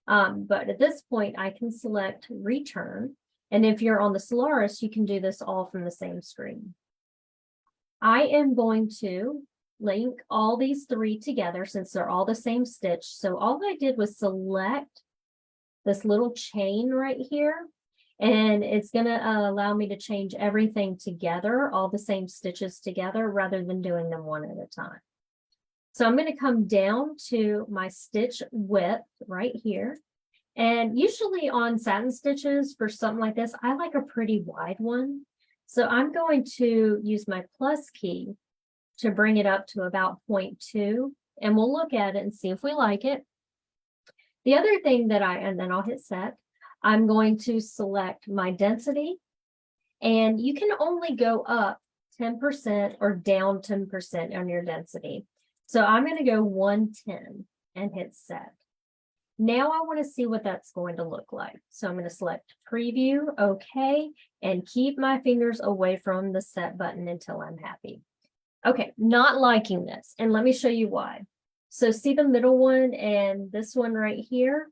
But at this point, I can select return. And if you're on the Solaris, you can do this all from the same screen. I am going to link all these three together since they're all the same stitch. So all I did was select this little chain right here, and it's going to allow me to change everything together, all the same stitches together, rather than doing them one at a time. So I'm going to come down to my stitch width right here. And usually on satin stitches for something like this, I like a pretty wide one. So I'm going to use my plus key to bring it up to about 0.2, and we'll look at it and see if we like it. The other thing that and then I'll hit set, I'm going to select my density, and you can only go up 10% or down 10% on your density. So I'm going to go 110 and hit set. Now I want to see what that's going to look like. So I'm going to select preview, okay, and keep my fingers away from the set button until I'm happy. Okay, not liking this, and let me show you why. So see the middle one and this one right here?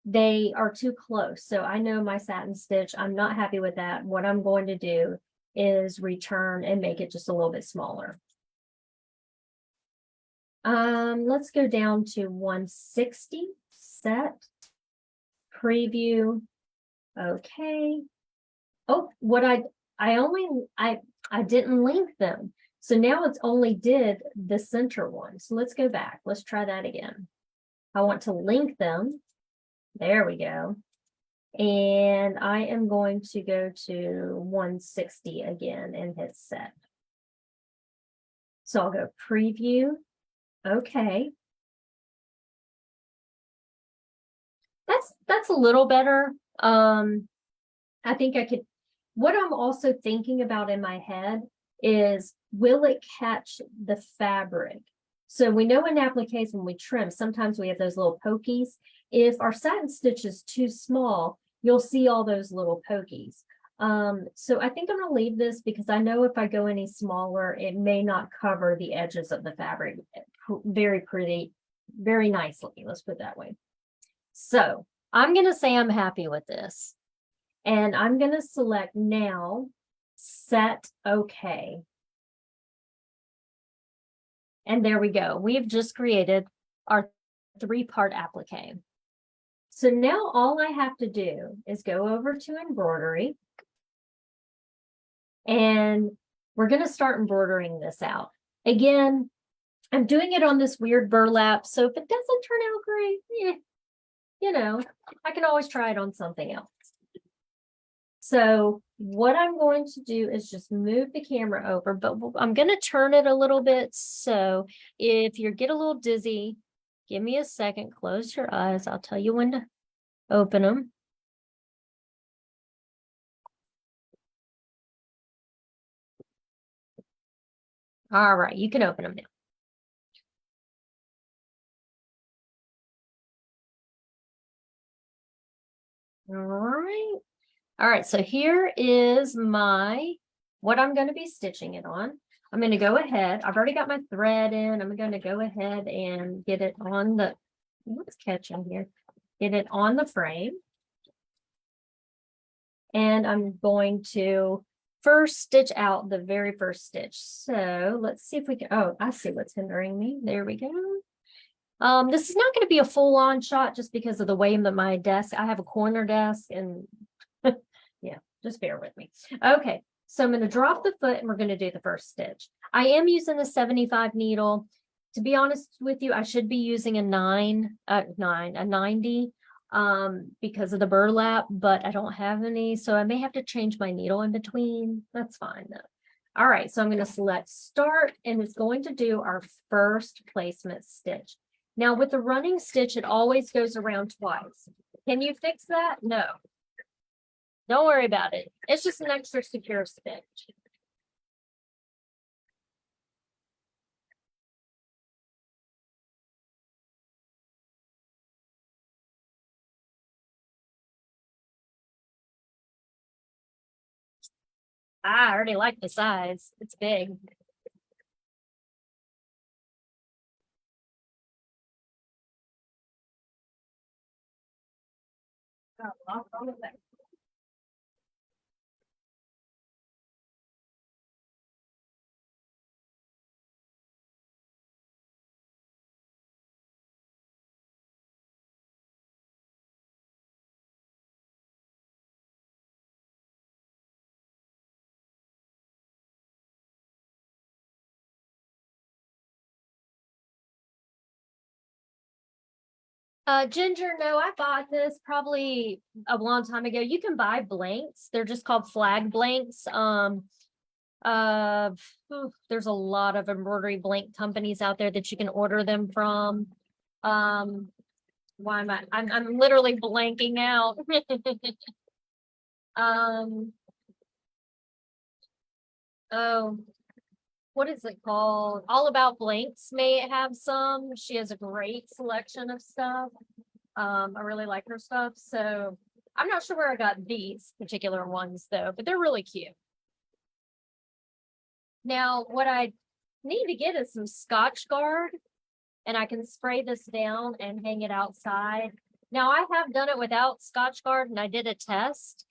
They are too close. So I know my satin stitch, I'm not happy with that. What I'm going to do is return and make it just a little bit smaller. Let's go down to 160, set, preview, okay. Oh, what I didn't link them. So now it's only did the center one. So let's go back. Let's try that again. I want to link them. There we go. And I am going to go to 160 again and hit set. So I'll go preview. Okay. That's a little better. I think I could, what I'm also thinking about in my head is, will it catch the fabric? So we know in appliques when we trim, sometimes we have those little pokies. If our satin stitch is too small, you'll see all those little pokies. So I think I'm going to leave this because I know if I go any smaller, it may not cover the edges of the fabric very nicely. Let's put it that way. So I'm going to say I'm happy with this. And I'm going to select now, set okay. And there we go. We've just created our 3-part applique. So now all I have to do is go over to embroidery. And we're going to start embroidering this out. Again, I'm doing it on this weird burlap. So if it doesn't turn out great, you know, I can always try it on something else. So what I'm going to do is just move the camera over, but I'm going to turn it a little bit. So if you get a little dizzy, give me a second, close your eyes. I'll tell you when to open them. All right, you can open them now. All right, so here is what I'm going to be stitching it on. I'm going to go ahead. I've already got my thread in. I'm going to go ahead and get it on the, what's catching here? Get it on the frame. And I'm going to first stitch out the very first stitch. So let's see if we can, oh, I see what's hindering me. There we go. This is not going to be a full-on shot just because of the way that my desk, I have a corner desk and yeah, just bear with me. Okay, so I'm going to drop the foot and we're going to do the first stitch. I am using a 75 needle. To be honest with you, I should be using a 90 because of the burlap, but I don't have any, so I may have to change my needle in between. That's fine though. All right, so I'm going to select start and it's going to do our first placement stitch. Now with the running stitch, it always goes around twice. Can you fix that? No. Don't worry about it. It's just an extra secure stitch. I already like the size. It's big. Oh, I'll look at ginger, no, I bought this probably a long time ago. You can buy blanks. They're just called flag blanks. Uh, there's a lot of embroidery blank companies out there that you can order them from. Um, why am I'm literally blanking out. Um, oh, what is it called? All About Blanks may have some. She has a great selection of stuff. I really like her stuff. So I'm not sure where I got these particular ones though, but they're really cute. Now, what I need to get is some Scotch Guard, and I can spray this down and hang it outside. Now, I have done it without Scotch Guard, and I did a test,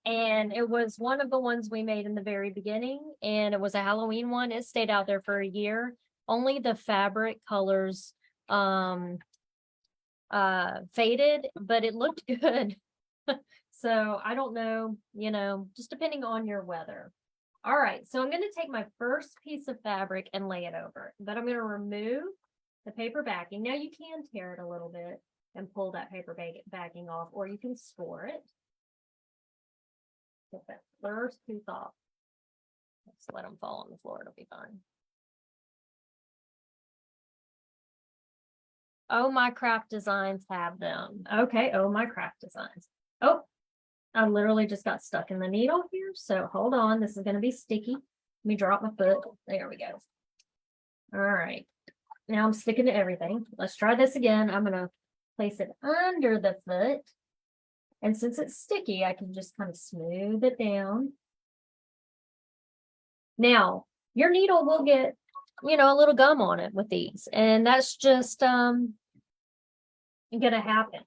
and it was one of the ones we made in the very beginning, and it was a Halloween one. It stayed out there for a year. Only the fabric colors um faded, but it looked good. So I don't know, just depending on your weather. All right, so I'm going to take my first piece of fabric and lay it over it, but I'm going to remove the paper backing. Now you can tear it a little bit and pull that paper backing off, or you can score it. Get that first piece off. Let's let them fall on the floor. It'll be fine. Oh, my craft designs have them. Okay. Oh, my craft designs. Oh, I literally just got stuck in the needle here. So hold on. This is going to be sticky. Let me drop my foot. There we go. All right. Now I'm sticking to everything. Let's try this again. I'm going to place it under the foot. And since it's sticky, I can just kind of smooth it down. Now, your needle will get, a little gum on it with these. And that's just gonna happen.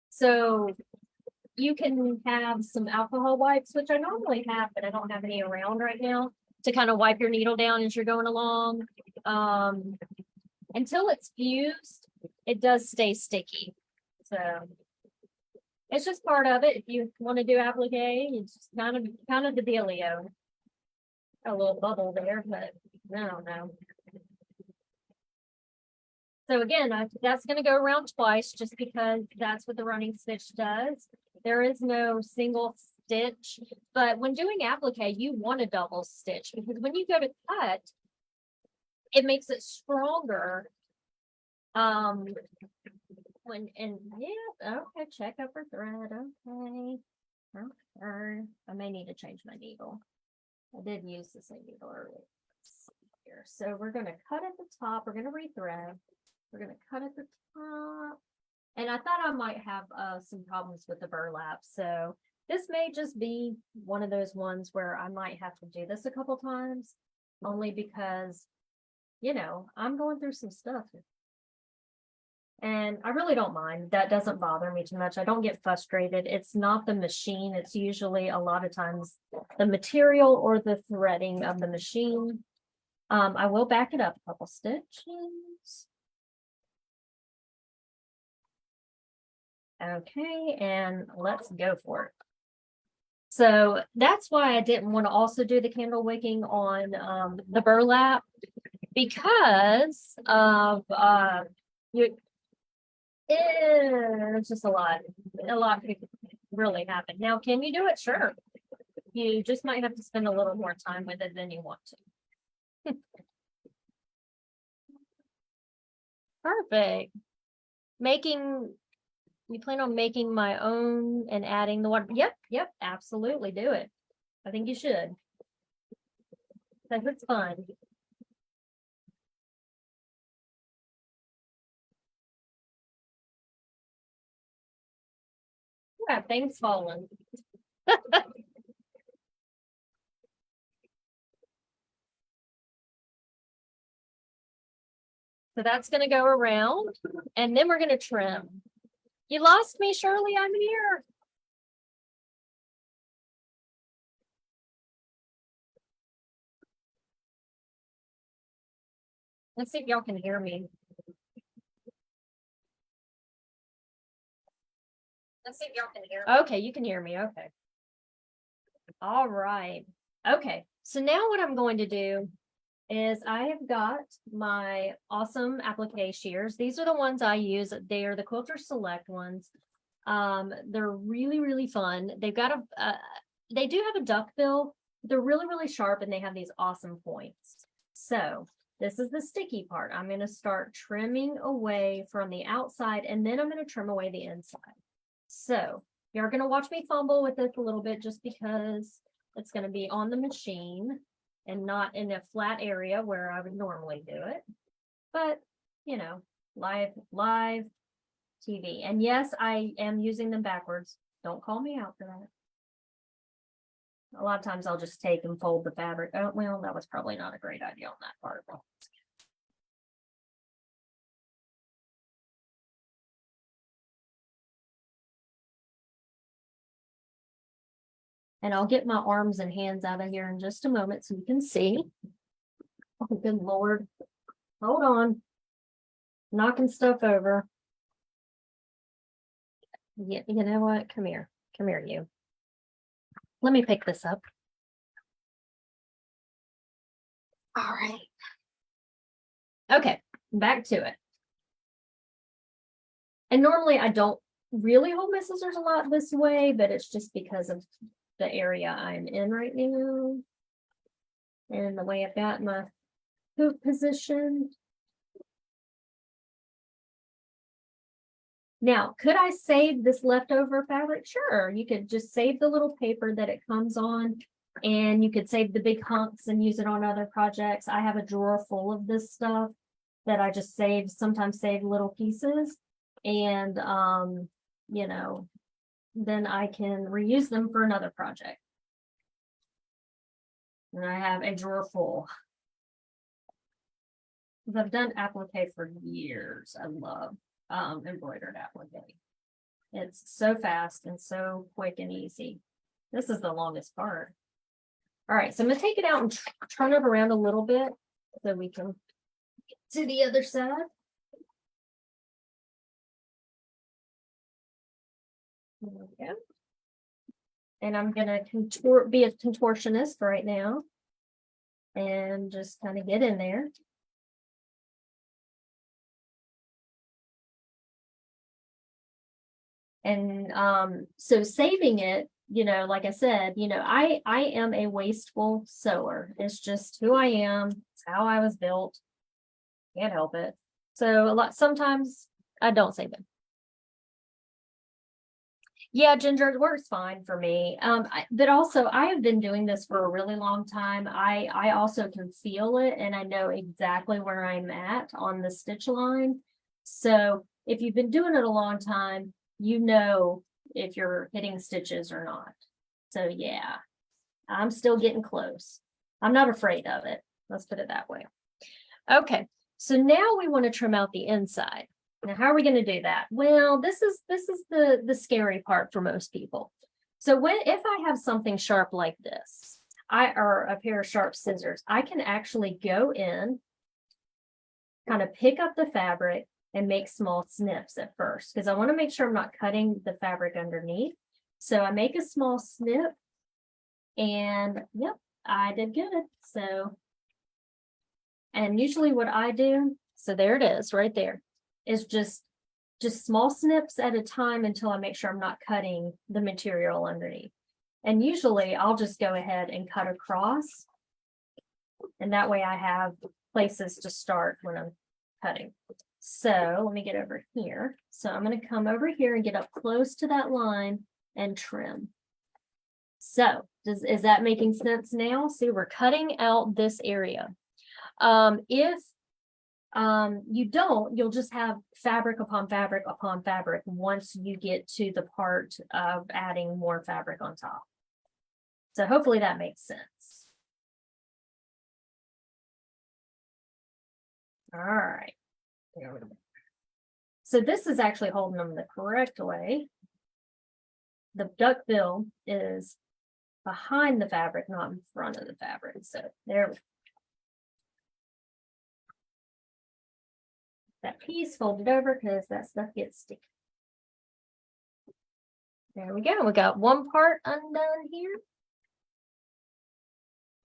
So you can have some alcohol wipes, which I normally have, but I don't have any around right now, to kind of wipe your needle down as you're going along. Until it's fused, it does stay sticky. So it's just part of it. If you want to do applique, it's kind of the dealio. A little bubble there, but I don't know. So again, that's going to go around twice just because that's what the running stitch does. There is no single stitch, but when doing applique, you want a double stitch because when you go to cut, it makes it stronger. Okay, check upper thread. Okay. Okay. I may need to change my needle. I did use the same needle earlier. Let's see here. So we're going to cut at the top. We're going to rethread. We're going to cut at the top. And I thought I might have some problems with the burlap. So this may just be one of those ones where I might have to do this a couple times, only because, I'm going through some stuff. And I really don't mind. That doesn't bother me too much. I don't get frustrated. It's not the machine. It's usually a lot of times the material or the threading of the machine. I will back it up a couple stitches. Okay, and let's go for it. So that's why I didn't want to also do the candle wicking on the burlap because of it's just a lot. A lot could really happen. Now, can you do it? Sure. You just might have to spend a little more time with it than you want to. Perfect. You plan on making my own and adding the water? Yep, absolutely do it. I think you should. Because it's fun. Yeah, things falling. So that's gonna go around and then we're gonna trim. You lost me, Shirley, I'm here. Let's see if y'all can hear me. Let's see if y'all can hear me. Okay, you can hear me. Okay. All right. Okay. So now what I'm going to do is I have got my awesome applique shears. These are the ones I use. They are the Quilter Select ones. They're really, really fun. They've got they do have a duck bill. They're really, really sharp and they have these awesome points. So this is the sticky part. I'm going to start trimming away from the outside and then I'm going to trim away the inside. So you're going to watch me fumble with this a little bit just because it's going to be on the machine and not in a flat area where I would normally do it. But, you know, live TV. And yes, I am using them backwards. Don't call me out for that. A lot of times I'll just take and fold the fabric. Oh, well, that was probably not a great idea on that part. And I'll get my arms and hands out of here in just a moment so you can see. Oh, good Lord. Hold on. Knocking stuff over. Yeah, you know what? Come here. Come here, you. Let me pick this up. All right. Okay, back to it. And normally I don't really hold my scissors a lot this way, but it's just because of the area I'm in right now. And the way I've got my hoop position. Now, could I save this leftover fabric? Sure, you could just save the little paper that it comes on and you could save the big hunks and use it on other projects. I have a drawer full of this stuff that I just save, sometimes save little pieces. And, you know, then I can reuse them for another project. And I have a drawer full. Because I've done applique for years. I love embroidered applique. It's so fast and so quick and easy. This is the longest part. All right, so I'm gonna take it out and turn it around a little bit so we can get to the other side. There we go. And I'm gonna be a contortionist right now and just kind of get in there. And so saving it, you know, like I said, you know, I am a wasteful sewer. It's just who I am. It's how I was built. Can't help it. So sometimes I don't save it. Yeah, ginger works fine for me. But also I have been doing this for a really long time. I also can feel it and I know exactly where I'm at on the stitch line. So if you've been doing it a long time, you know if you're hitting stitches or not. So yeah, I'm still getting close. I'm not afraid of it. Let's put it that way. Okay, so now we want to trim out the inside. Now, how are we going to do that? Well, this is the scary part for most people. So if I have something sharp like this, or a pair of sharp scissors, I can actually go in, kind of pick up the fabric and make small snips at first, because I want to make sure I'm not cutting the fabric underneath. So I make a small snip and yep, I did good. So, and usually what I do, so there it is right there, is just small snips at a time until I make sure I'm not cutting the material underneath. And usually I'll just go ahead and cut across. And that way I have places to start when I'm cutting. So let me get over here. So I'm going to come over here and get up close to that line and trim. So is that making sense now? See, we're cutting out this area. If you don't, you'll just have fabric upon fabric upon fabric once you get to the part of adding more fabric on top. So hopefully that makes sense. All right. There we go. So this is actually holding them the correct way. The duck bill is behind the fabric, not in front of the fabric. So there we go. That piece folded over because that stuff gets sticky. There we go. We got one part undone here.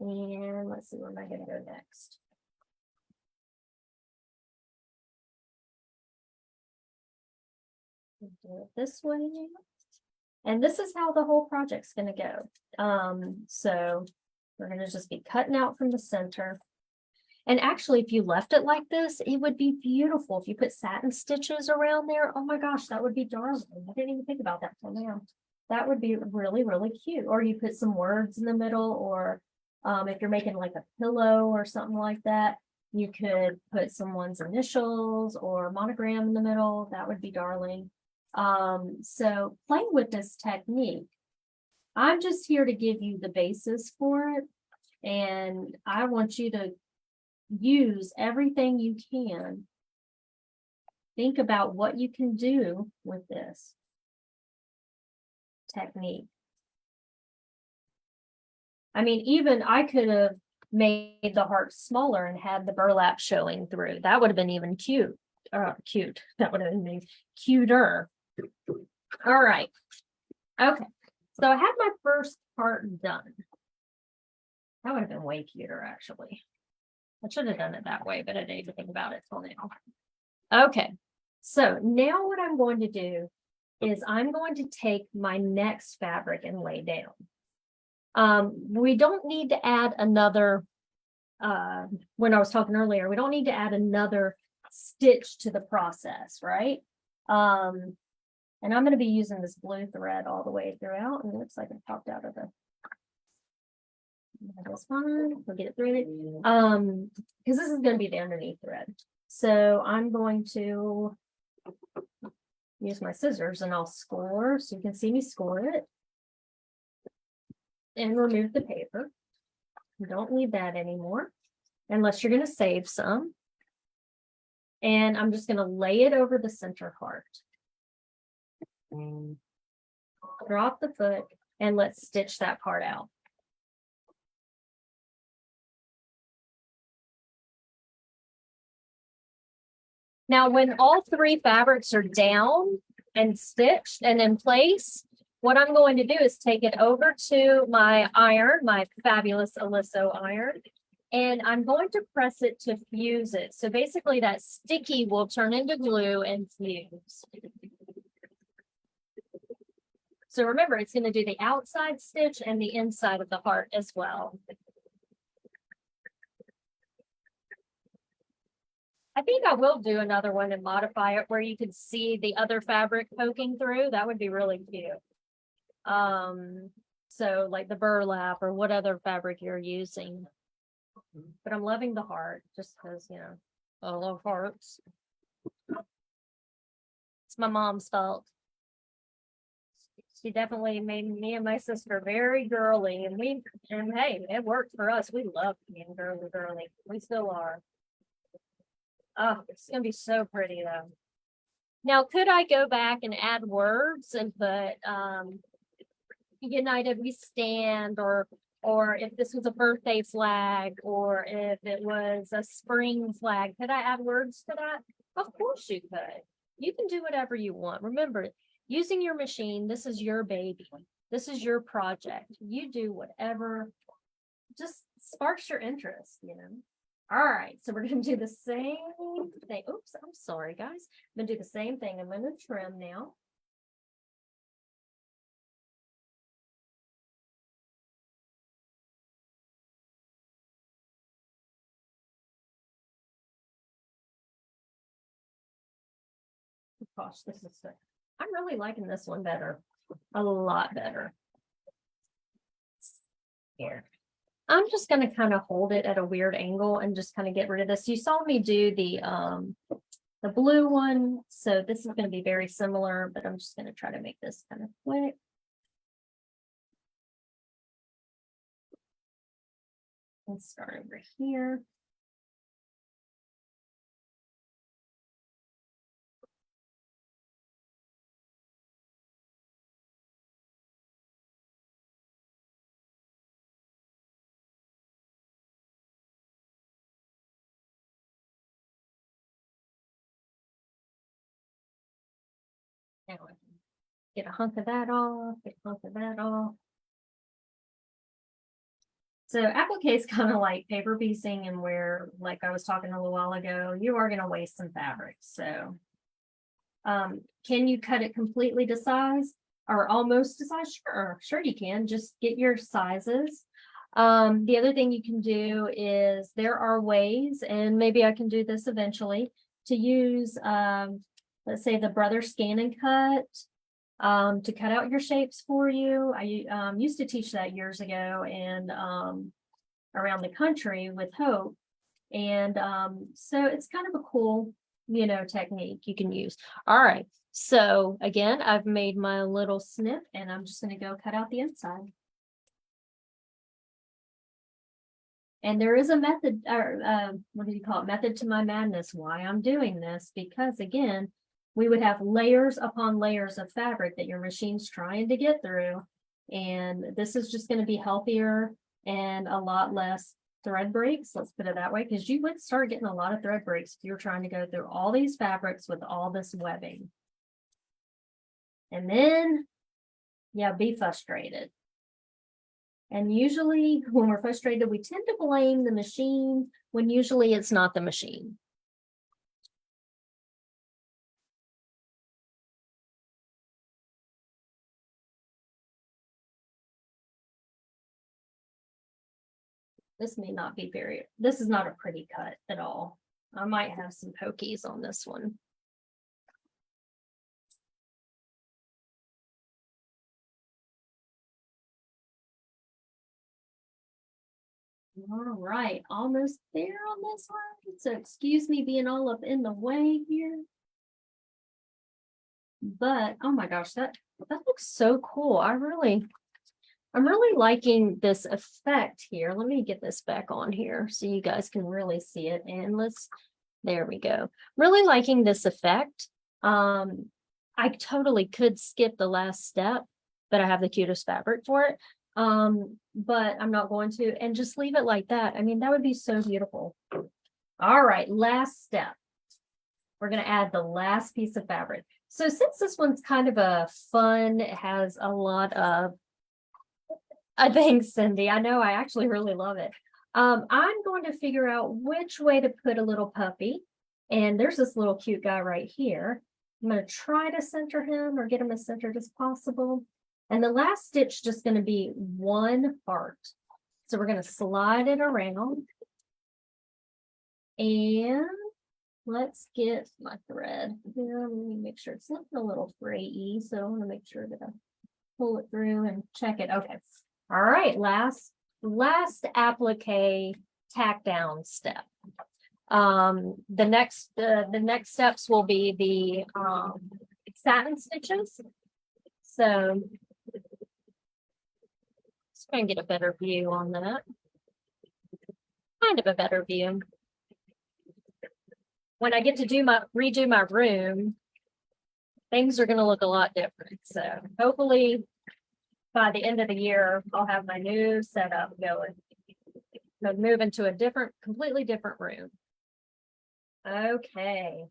And let's see, where am I going to go next? Do it this way. And this is how the whole project's going to go. So we're going to just be cutting out from the center. And actually, if you left it like this, it would be beautiful. If you put satin stitches around there, oh my gosh, that would be darling. I didn't even think about that till now. That would be really, really cute. Or you put some words in the middle, or if you're making like a pillow or something like that, you could put someone's initials or monogram in the middle. That would be darling. So playing with this technique, I'm just here to give you the basis for it. And I want you to use everything you can. Think about what you can do with this technique. I mean, even I could have made the heart smaller and had the burlap showing through. That would have been even cute. Cute. That would have been cuter. All right. Okay. So I had my first part done. That would have been way cuter, actually. I should have done it that way, but I didn't even think about it till now. Okay. So now what I'm going to do is I'm going to take my next fabric and lay down. We don't need to add another, when I was talking earlier, we don't need to add another stitch to the process, right? And I'm going to be using this blue thread all the way throughout, and it looks like it popped out of the, that's fine, we'll get it through it. Because this is going to be the underneath thread. So I'm going to use my scissors and I'll score, so you can see me score it. And remove the paper. You don't need that anymore, unless you're going to save some. And I'm just going to lay it over the center heart. Drop the foot and let's stitch that part out. Now, when all three fabrics are down and stitched and in place, what I'm going to do is take it over to my iron, my fabulous Oliso iron, and I'm going to press it to fuse it. So basically that sticky will turn into glue and fuse. So remember, it's going to do the outside stitch and the inside of the heart as well. I think I will do another one and modify it where you can see the other fabric poking through. That would be really cute. So like the burlap or what other fabric you're using. But I'm loving the heart just because, you know, I love hearts. It's my mom's fault. She definitely made me and my sister very girly, and hey, it worked for us. We love being girly. We still are. Oh, it's gonna be so pretty though. Now, could I go back and add words and put United We Stand, or if this was a birthday flag, or if it was a spring flag, could I add words to that? Of course you could. You can do whatever you want. Remember, using your machine, this is your baby. This is your project. You do whatever just sparks your interest, you know. All right, so we're going to do the same thing. Oops, I'm sorry, guys. I'm going to do the same thing. I'm going to trim now. Gosh, this is sick. I'm really liking this one better. A lot better. Here. I'm just going to kind of hold it at a weird angle and just kind of get rid of this. You saw me do the blue one, so this is going to be very similar, but I'm just going to try to make this kind of quick. Let's start over here. Now I can get a hunk of that off, get a hunk of that off. So applique is kind of like paper piecing, and where, like I was talking a little while ago, you are going to waste some fabric. So can you cut it completely to size or almost to size? Sure you can. Just get your sizes. The other thing you can do is there are ways, and maybe I can do this eventually, to use let's say the Brother Scan and Cut to cut out your shapes for you. I used to teach that years ago and around the country with Hope. And so it's kind of a cool, technique you can use. All right. So again, I've made my little snip and I'm just going to go cut out the inside. And there is a method, or what do you call it? Method to my madness, why I'm doing this, because again, we would have layers upon layers of fabric that your machine's trying to get through. And this is just going to be healthier and a lot less thread breaks. Let's put it that way, because you would start getting a lot of thread breaks if you're trying to go through all these fabrics with all this webbing. And then, yeah, be frustrated. And usually when we're frustrated, we tend to blame the machine when usually it's not the machine. This may not be this is not a pretty cut at all. I might have some pokies on this one. All right, almost there on this one. So excuse me being all up in the way here. But oh my gosh, that looks so cool. I'm really liking this effect here. Let me get this back on here so you guys can really see it. And there we go. Really liking this effect. I totally could skip the last step, but I have the cutest fabric for it. But I'm not going to, and just leave it like that. I mean, that would be so beautiful. All right, last step. We're going to add the last piece of fabric. So since this one's kind of a fun, it has a lot of, I think, Cindy, I know, I actually really love it. I'm going to figure out which way to put a little puppy. And there's this little cute guy right here. I'm going to try to center him or get him as centered as possible. And the last stitch just going to be one heart. So we're going to slide it around. And let's get my thread. Here, let me make sure it's looking a little frayy. So I want to make sure that I pull it through and check it. Okay. All right. Last applique tack down step. The next steps will be the satin stitches. So let's try and get a better view on that. Kind of a better view. When I get to redo my room, things are going to look a lot different. So hopefully by the end of the year, I'll have my new setup going. I'll move into a completely different room. Okay.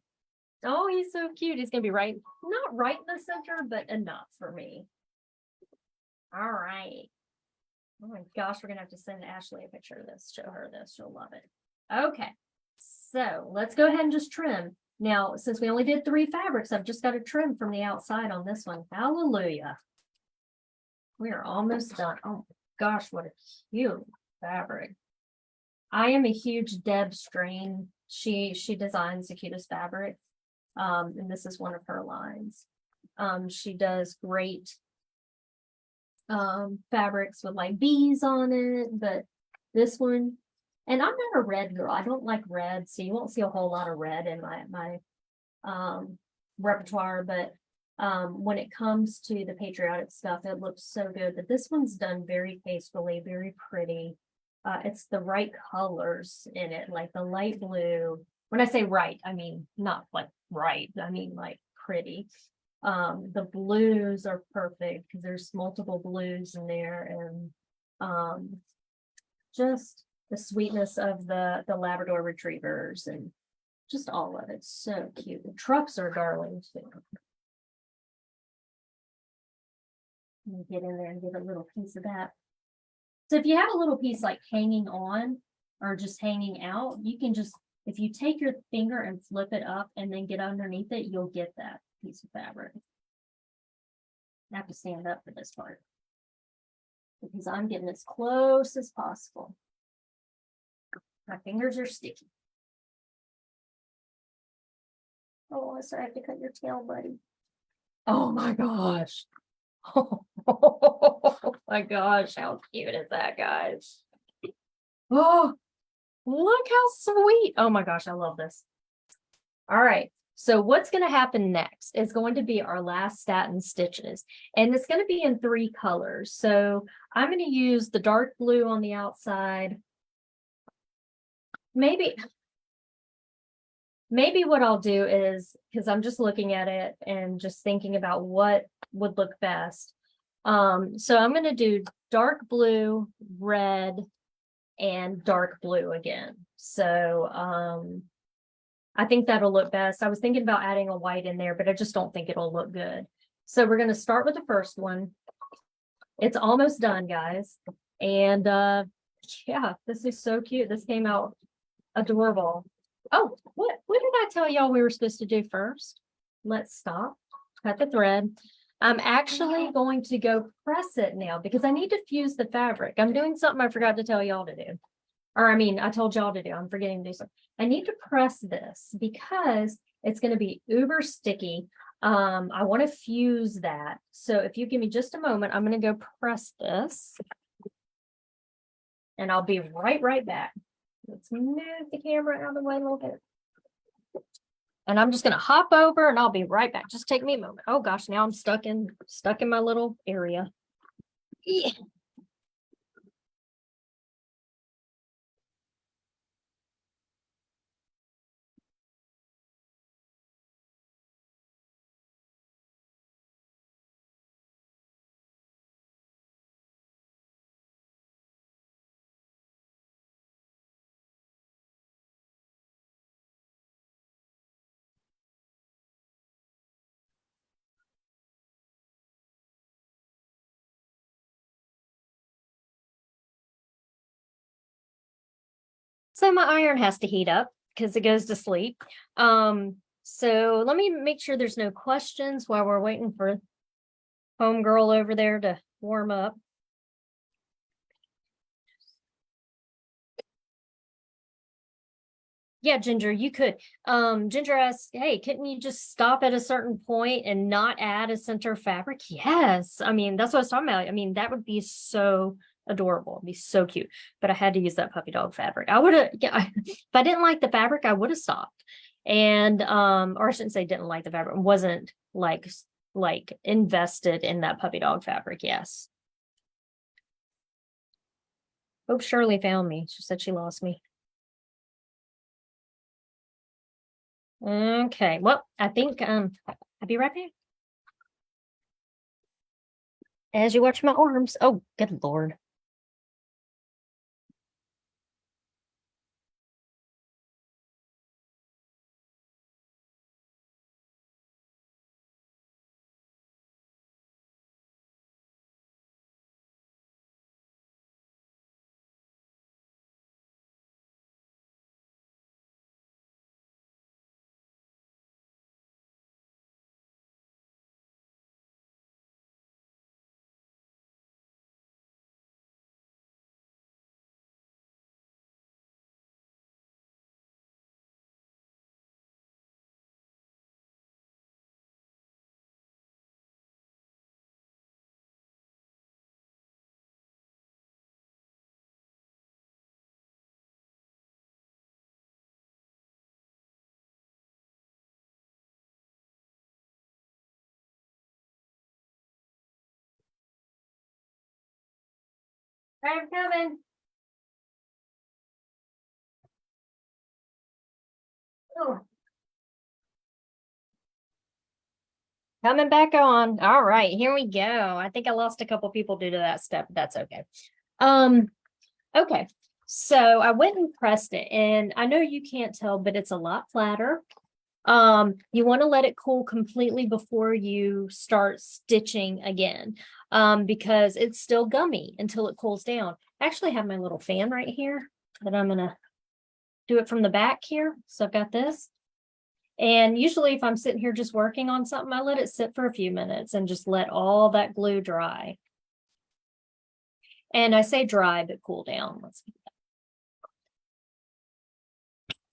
Oh, he's so cute. He's going to be not right in the center, but enough for me. All right. Oh my gosh, we're going to have to send Ashley a picture of this, show her this. She'll love it. Okay. So let's go ahead and just trim. Now, since we only did 3 fabrics, I've just got to trim from the outside on this one. Hallelujah. We are almost done. Oh my gosh, what a cute fabric. I am a huge Deb Strain. She designs the cutest fabric. And this is one of her lines. She does great fabrics with like bees on it, but this one, and I'm not a red girl. I don't like red, so you won't see a whole lot of red in my repertoire, but when it comes to the patriotic stuff, it looks so good. But this one's done very tastefully, very pretty. It's the right colors in it, like the light blue. When I say right, I mean not like right, I mean like pretty. The blues are perfect because there's multiple blues in there, and just the sweetness of the Labrador retrievers and just all of it. So cute. The trucks are darling too. Let me get in there and get a little piece of that. So if you have a little piece like hanging on or just hanging out, you can just, if you take your finger and flip it up and then get underneath it, you'll get that piece of fabric. I have to stand up for this part because I'm getting as close as possible. My fingers are sticky. Oh, so I have to cut your tail, buddy. Oh my gosh. Oh my gosh, how cute is that, guys? Oh, look how sweet. Oh my gosh, I love this. All right. So what's going to happen next is going to be our last satin stitches, and it's going to be in 3 colors. So I'm going to use the dark blue on the outside. Maybe what I'll do is, because I'm just looking at it and just thinking about what would look best. So I'm going to do dark blue, red, and dark blue again. So I think that'll look best. I was thinking about adding a white in there, but I just don't think it'll look good. So we're going to start with the first one. It's almost done, guys. And yeah, this is so cute. This came out adorable. Oh, what did I tell y'all we were supposed to do first? Let's stop, cut the thread. I'm actually going to go press it now because I need to fuse the fabric. I'm doing something I forgot to tell y'all to do. Or I mean, I told y'all to do. I'm forgetting to do something. I need to press this because it's going to be uber sticky. I want to fuse that. So if you give me just a moment, I'm going to go press this. And I'll be right back. Let's move the camera out of the way a little bit. And I'm just going to hop over and I'll be right back. Just take me a moment. Oh gosh, now I'm stuck in my little area. Yeah. So my iron has to heat up because it goes to sleep. So let me make sure there's no questions while we're waiting for homegirl over there to warm up. Yeah, Ginger, you could. Ginger asked, hey, couldn't you just stop at a certain point and not add a center fabric? Yes. I mean, that's what I was talking about. I mean, that would be so adorable. It'd be so cute. But I had to use that puppy dog fabric. I would have, yeah, if I didn't like the fabric, I would have stopped. And or I shouldn't say didn't like the fabric, wasn't like invested in that puppy dog fabric. Yes. Hope Shirley found me. She said she lost me. Okay, well, I think I'll be right back. As you watch my arms. Oh, good Lord. I'm coming. Oh. Coming back on. All right, here we go. I think I lost a couple people due to that step. That's okay. Okay. So I went and pressed it, and I know you can't tell, but it's a lot flatter. You want to let it cool completely before you start stitching again, because it's still gummy until it cools down. I actually have my little fan right here that I'm gonna do it from the back here. So I've got this. And usually if I'm sitting here just working on something, I let it sit for a few minutes and just let all that glue dry. And I say dry, but cool down.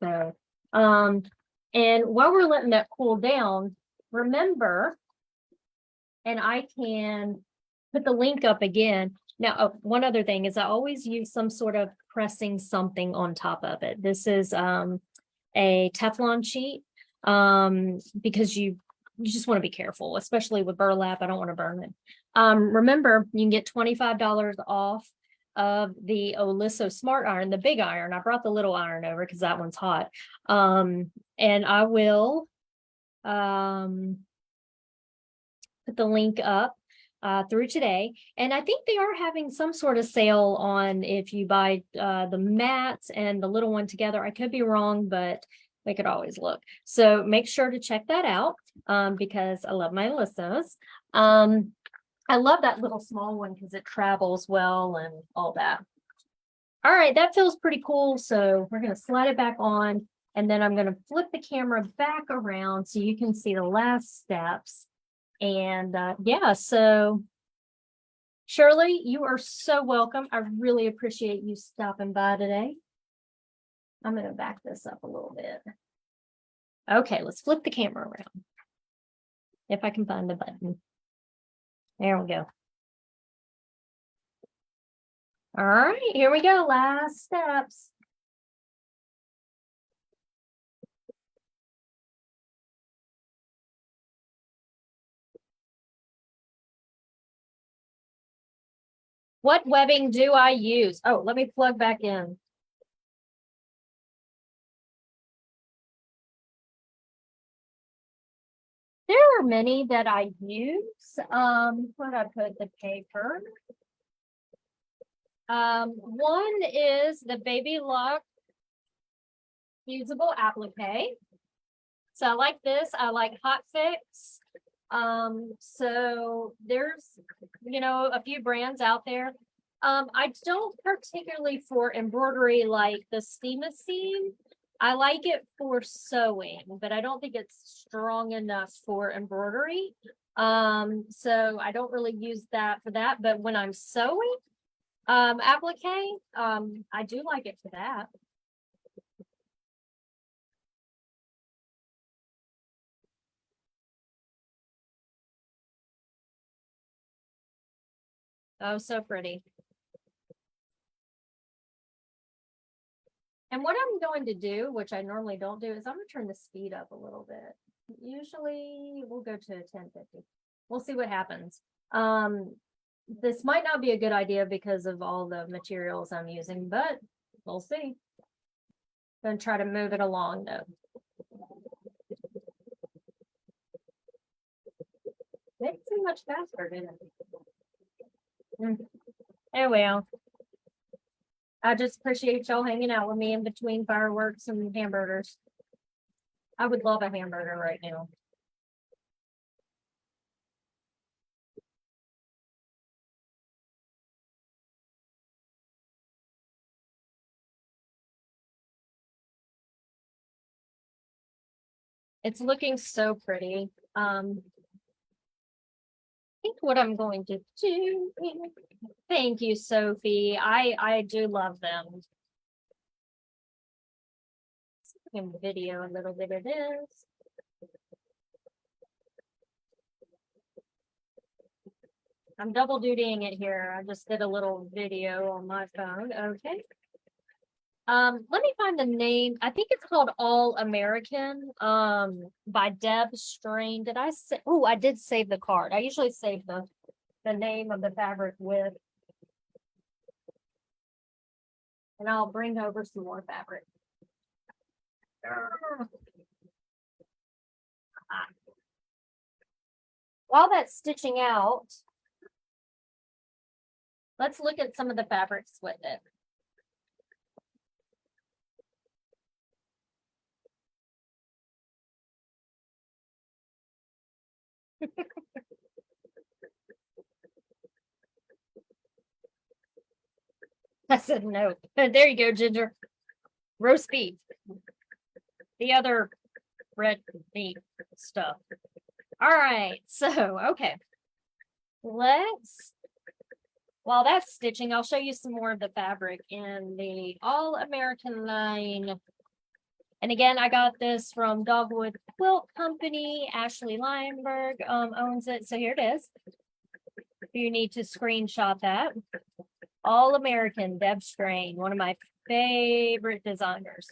So, and while we're letting that cool down, remember, and I can put the link up again. Now, one other thing is I always use some sort of pressing something on top of it. This is a Teflon sheet, because you just want to be careful, especially with burlap. I don't want to burn it. Remember, you can get $25 off of the Oliso Smart Iron, the big iron. I brought the little iron over because that one's hot. And I will put the link up through today. And I think they are having some sort of sale on if you buy the mats and the little one together. I could be wrong, but we could always look. So make sure to check that out, because I love my Olissos. I love that little small one because it travels well and all that. All right, that feels pretty cool. So we're going to slide it back on, and then I'm going to flip the camera back around so you can see the last steps. And yeah, so Shirley, you are so welcome. I really appreciate you stopping by today. I'm going to back this up a little bit. Okay, let's flip the camera around. If I can find the button. There we go. All right, here we go. Last steps. What webbing do I use? Oh, let me plug back in. There are many that I use. Where did I put the paper? One is the Baby Lock Fusible Applique. So I like this. I like Hot Fix. So there's, a few brands out there. I don't particularly for embroidery like the Steam-A-Seam. I like it for sewing, but I don't think it's strong enough for embroidery. So I don't really use that for that. But when I'm sewing, applique, I do like it for that. Oh, so pretty. And what I'm going to do, which I normally don't do, is I'm going to turn the speed up a little bit. Usually we'll go to 1050. We'll see what happens. This might not be a good idea because of all the materials I'm using, but we'll see. Gonna try to move it along though. It's too much faster, didn't it? Oh well. I just appreciate y'all hanging out with me in between fireworks and hamburgers. I would love a hamburger right now. It's looking so pretty. I think what I'm going to do. Thank you, Sophie. I do love them. In video a little bit it is. I'm double dutying it here. I just did a little video on my phone. Okay. Let me find the name. I think it's called All American, by Deb Strain. Did I say? Oh, I did save the card. I usually save the name of the fabric with, and I'll bring over some more fabric. While that's stitching out, let's look at some of the fabrics with it. I said no. There you go, Ginger. Roast beef. The other red meat stuff. All right. So, okay. While that's stitching, I'll show you some more of the fabric in the All American line. And again, I got this from Dogwood Quilt Company. Ashley Leinberg owns it. So here it is. If you need to screenshot that. All American, Deb Strain, one of my favorite designers.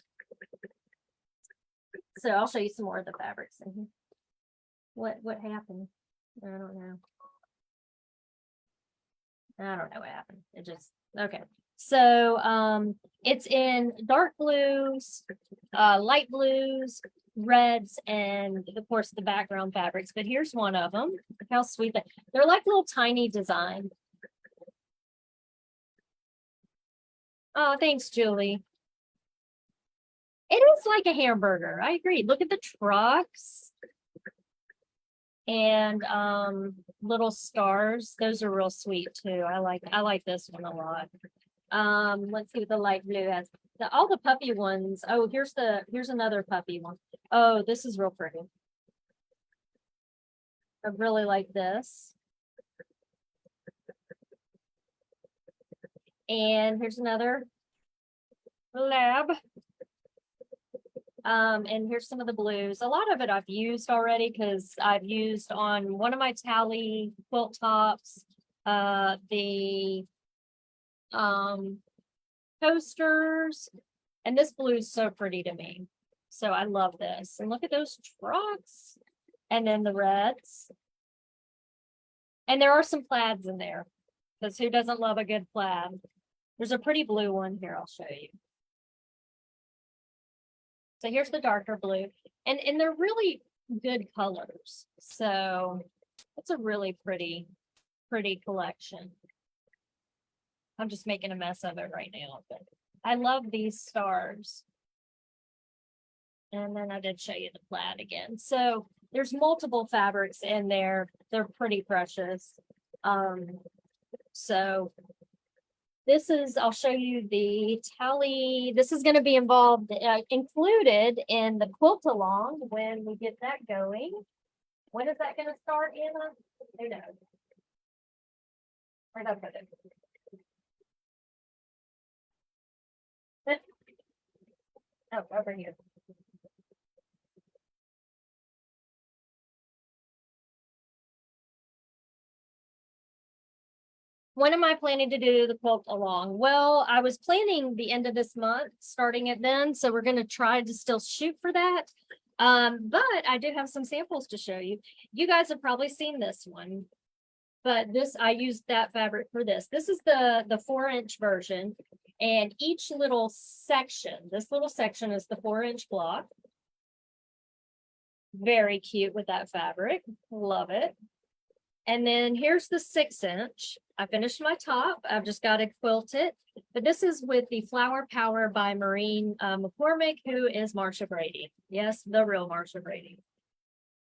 So I'll show you some more of the fabrics. What happened? I don't know. I don't know what happened. It just okay. So it's in dark blues, light blues, reds, and of course the background fabrics. But here's one of them. Look how sweet they're like little tiny design. Oh, thanks, Julie. It is like a hamburger. I agree. Look at the trucks and little stars. Those are real sweet too. I like this one a lot. Let's see what the light blue has. All the puppy ones. Oh, here's another puppy one. Oh, this is real pretty. I really like this. And here's another lab. And here's some of the blues. A lot of it I've used already because I've used on one of my Tally quilt tops, the posters, and this blue is so pretty to me. So I love this. And look at those trucks. And then the reds. And there are some plaids in there. Because who doesn't love a good plaid? There's a pretty blue one here. I'll show you. So here's the darker blue. And they're really good colors. So it's a really pretty collection. I'm just making a mess of it right now. But I love these stars. And then I did show you the plaid again. So there's multiple fabrics in there. They're pretty precious. So I'll show you the Tally. This is going to be included in the quilt along when we get that going. When is that going to start, Anna? Who knows? Where'd I put it? Oh, over here. When am I planning to do the quilt along? Well, I was planning the end of this month, starting it then. So we're going to try to still shoot for that. But I do have some samples to show you. You guys have probably seen this one, but I used that fabric for this. This is the 4-inch version, and each little section, this little section is the 4-inch block. Very cute with that fabric. Love it. And then here's the 6-inch. I finished my top. I've just got to quilt it. But this is with the Flower Power by Maureen McCormick, who is Marsha Brady. Yes, the real Marsha Brady.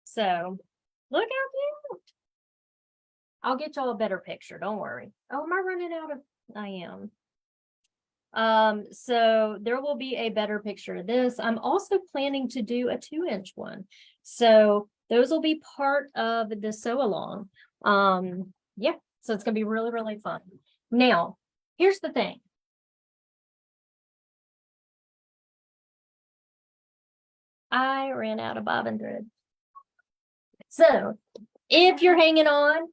So look how cute. I'll get y'all a better picture. Don't worry. Oh, am I running out of? I am. So there will be a better picture of this. I'm also planning to do a 2-inch one. So those will be part of the sew along. Yeah, so it's gonna be really, really fun. Now, here's the thing. I ran out of bobbin thread. So if you're hanging on,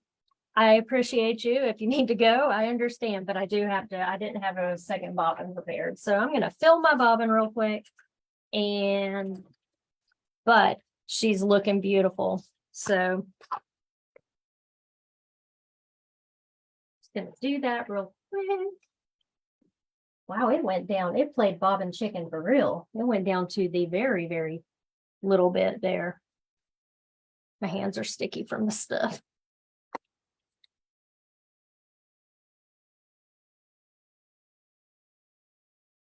I appreciate you. If you need to go, I understand, but I didn't have a second bobbin prepared. So I'm gonna fill my bobbin real quick. But she's looking beautiful. So just gonna do that real quick. Wow, it went down. It played bobbin chicken for real. It went down to the very, very little bit there. My hands are sticky from the stuff.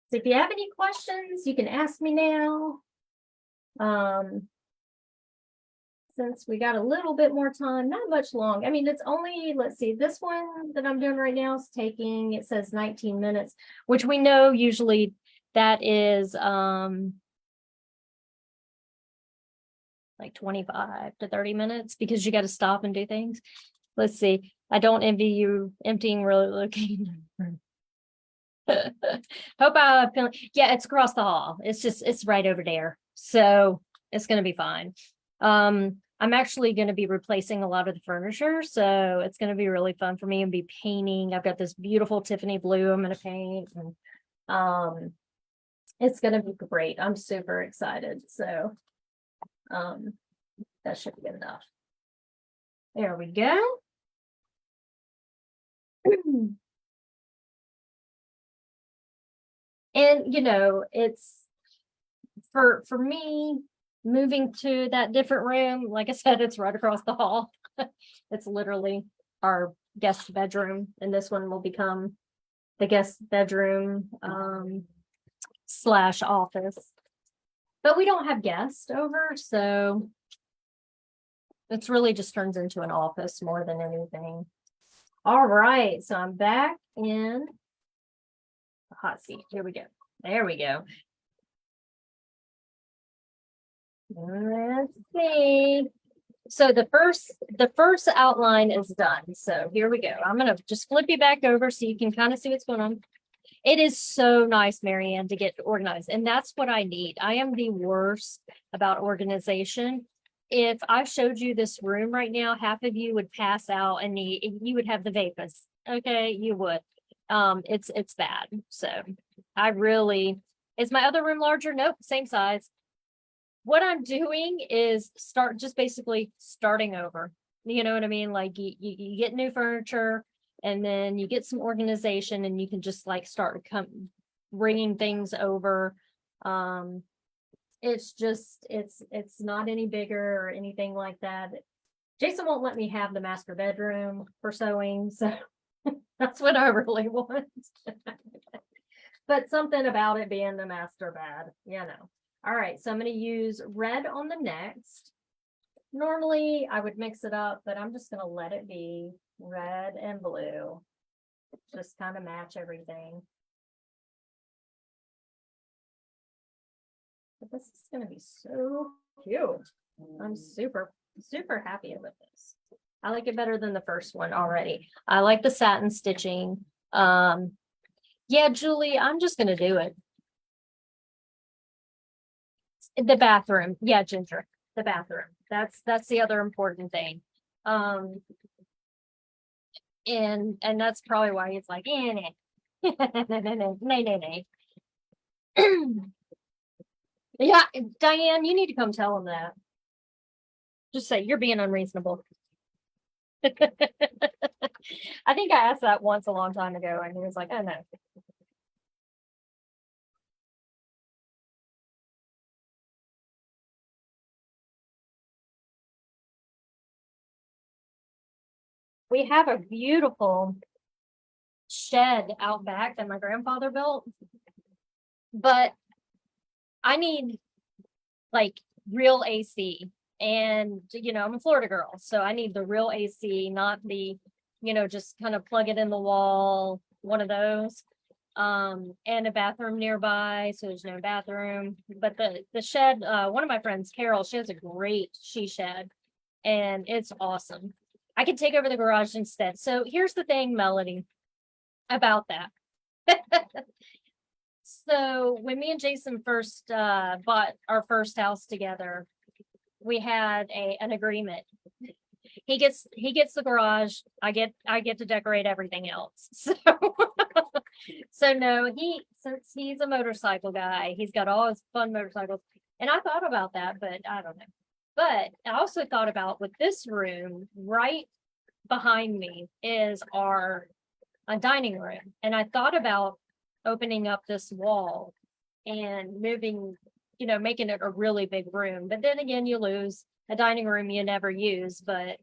So if you have any questions, you can ask me now. since we got a little bit more time, not much long. I mean, it's only, let's see, this one that I'm doing right now is taking, it says 19 minutes, which we know usually that is like 25 to 30 minutes because you got to stop and do things. Let's see. I don't envy you emptying, really looking. Hope I feel, yeah, it's across the hall. It's right over there. So it's gonna be fine. I'm actually gonna be replacing a lot of the furniture, so it's gonna be really fun for me and be painting. I've got this beautiful Tiffany blue I'm gonna paint and it's gonna be great. I'm super excited. So that should be enough. There we go. And it's for me moving to that different room. Like I said, it's right across the hall. It's literally our guest bedroom, and this one will become the guest bedroom slash office. But we don't have guests over, so it's really just turns into an office more than anything. All right, so I'm back in the hot seat. Here we go. There we go. Let's see. So the first outline is done. So here we go. I'm gonna just flip you back over so you can kind of see what's going on. It is so nice, Marianne, to get organized, and that's what I need. I am the worst about organization. If I showed you this room right now, half of you would pass out and you would have the vapors. Okay, you would. It's bad. So I really, is my other room larger? Nope, same size. What I'm doing is just basically starting over. You know what I mean? Like you get new furniture and then you get some organization and you can just like start bringing things over. It's just, it's not any bigger or anything like that. Jason won't let me have the master bedroom for sewing. So that's what I really want. But something about it being the master bed, All right, so I'm going to use red on the next. Normally I would mix it up, but I'm just going to let it be red and blue. Just kind of match everything. But this is going to be so cute. I'm super, super happy with this. I like it better than the first one already. I like the satin stitching. Yeah, Julie, I'm just going to do it. The bathroom. Yeah, Ginger, the bathroom. That's the other important thing. And that's probably why it's like, yeah, Diane, you need to come tell him that. Just say you're being unreasonable. I think I asked that once a long time ago, and he was like, "Oh no." We have a beautiful shed out back that my grandfather built, but I need like real AC. And I'm a Florida girl, so I need the real AC, not the, just kind of plug it in the wall, one of those. And a bathroom nearby, so there's no bathroom. But the shed, one of my friends, Carol, she has a great she shed, and it's awesome. I could take over the garage instead. So here's the thing, Melody, about that. So when me and Jason first bought our first house together, we had an agreement. He gets the garage. I get to decorate everything else. So no, since he's a motorcycle guy, he's got all his fun motorcycles. And I thought about that, but I don't know. But I also thought about with this room right behind me is our dining room. And I thought about opening up this wall and moving, making it a really big room. But then again, you lose a dining room you never use. But,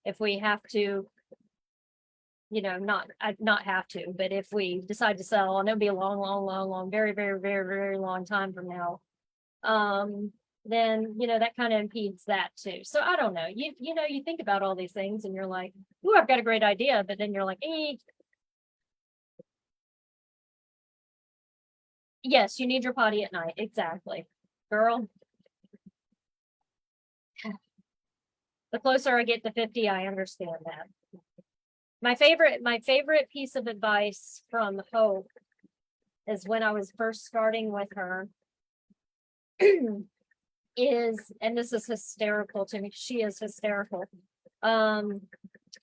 if we have to, not have to, but if we decide to sell, and it'll be a long, very, very, very, very long time from now, then, that kind of impedes that too. So I don't know. You think about all these things and you're like, ooh, I've got a great idea. But then you're like, yes, you need your potty at night. Exactly. Girl, the closer I get to 50, I understand that. My favorite piece of advice from Hope is when I was first starting with her is, and this is hysterical to me, she is hysterical.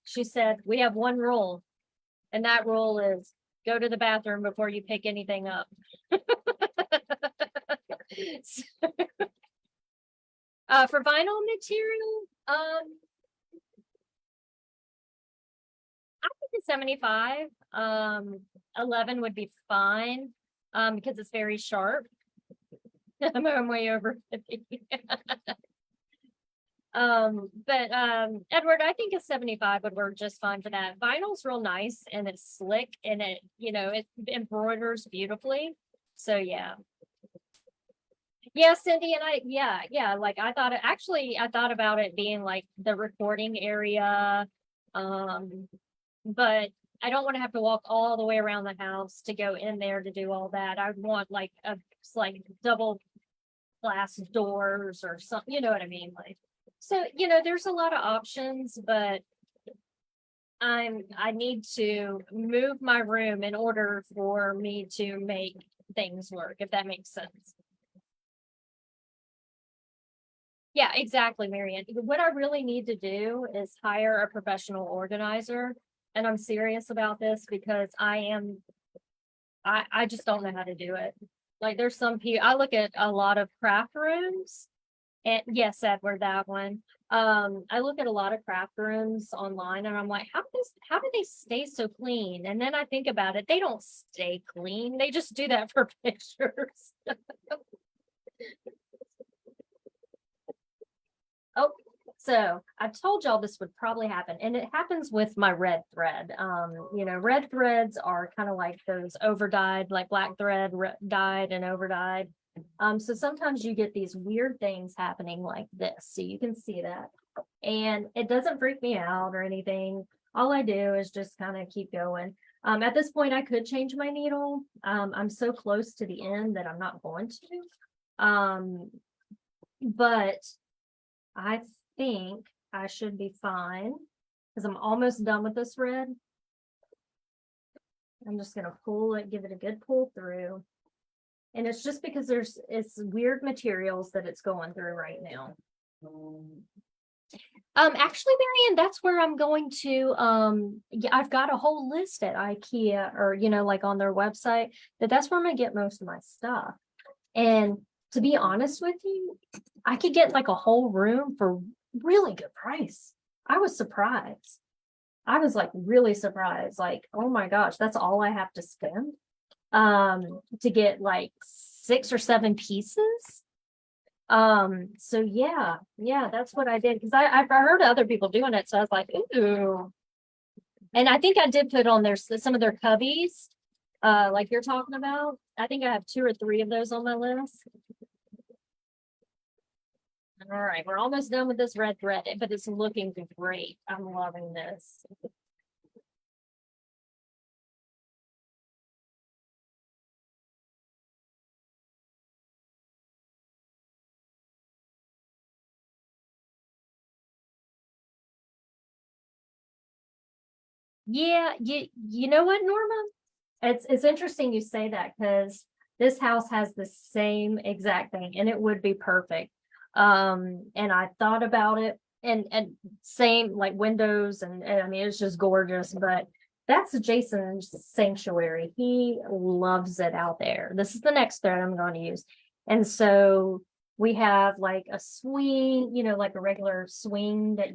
She said, we have one rule, and that rule is go to the bathroom before you pick anything up. For vinyl material, I think a 75. 11 would be fine, because it's very sharp. I'm way over 50. But Edward, I think a 75 would work just fine for that. Vinyl's real nice and it's slick and it embroiders beautifully. So yeah. Yeah, Cindy, and yeah, like I thought about it being like the recording area. But I don't want to have to walk all the way around the house to go in there to do all that. I would want like double glass doors or something, you know what I mean? Like, so, there's a lot of options, but I need to move my room in order for me to make things work, if that makes sense. Yeah, exactly, Marianne. What I really need to do is hire a professional organizer. And I'm serious about this because I just don't know how to do it. Like there's some people, I look at a lot of craft rooms. And yes, Edward, that one. I look at a lot of craft rooms online and I'm like, how do they stay so clean? And then I think about it, they don't stay clean. They just do that for pictures. Oh, so I told y'all this would probably happen, and it happens with my red thread. Red threads are kind of like those over dyed, like black thread dyed and over dyed. So sometimes you get these weird things happening like this. So you can see that. And it doesn't freak me out or anything. All I do is just kind of keep going. At this point, I could change my needle. I'm so close to the end that I'm not going to. But I think I should be fine because I'm almost done with this red. I'm just going to pull it, give it a good pull through. And it's just because it's weird materials that it's going through right now. Actually, Marianne, that's where I'm going to, yeah, I've got a whole list at IKEA or, like on their website that's where I'm going to get most of my stuff. And to be honest with you, I could get like a whole room for really good price. I was surprised. I was like really surprised. Like, oh my gosh, that's all I have to spend to get like 6 or 7 pieces. So yeah, that's what I did because I heard other people doing it. So I was like, ooh. And I think I did put on there some of their cubbies, like you're talking about. I think I have 2 or 3 of those on my list. All right, we're almost done with this red thread, but it's looking great. I'm loving this. Yeah, you know what, Norma? It's interesting you say that because this house has the same exact thing and it would be perfect. And I thought about it and same like windows and I mean it's just gorgeous, but that's Jason's sanctuary. He loves it out there. This is the next thread I'm going to use. And so we have like a swing, like a regular swing that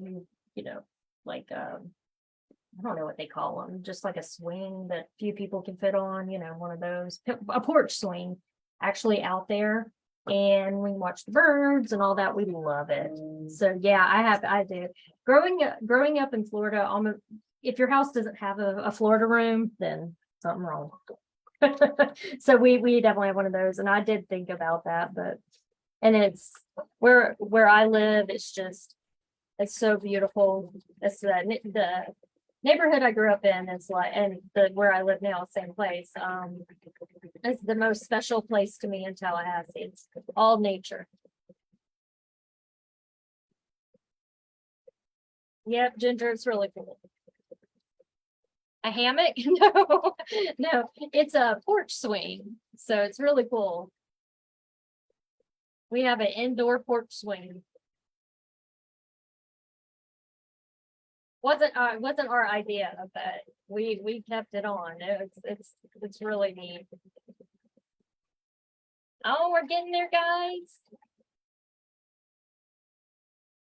like I don't know what they call them, just like a swing that few people can fit on, one of those, a porch swing actually out there. And we watch the birds and all that. We love it. So yeah, I do. Growing up in Florida, almost if your house doesn't have a Florida room, then something wrong. So we definitely have one of those. And I did think about that, and it's where I live, it's so beautiful. It's the neighborhood I grew up in is like, and the where I live now, same place. It's the most special place to me in Tallahassee. It's all nature. Yep, Ginger, it's really cool. A hammock? No, no, it's a porch swing. So it's really cool. We have an indoor porch swing. Wasn't our idea, but we kept it on. It's really neat. Oh, we're getting there, guys.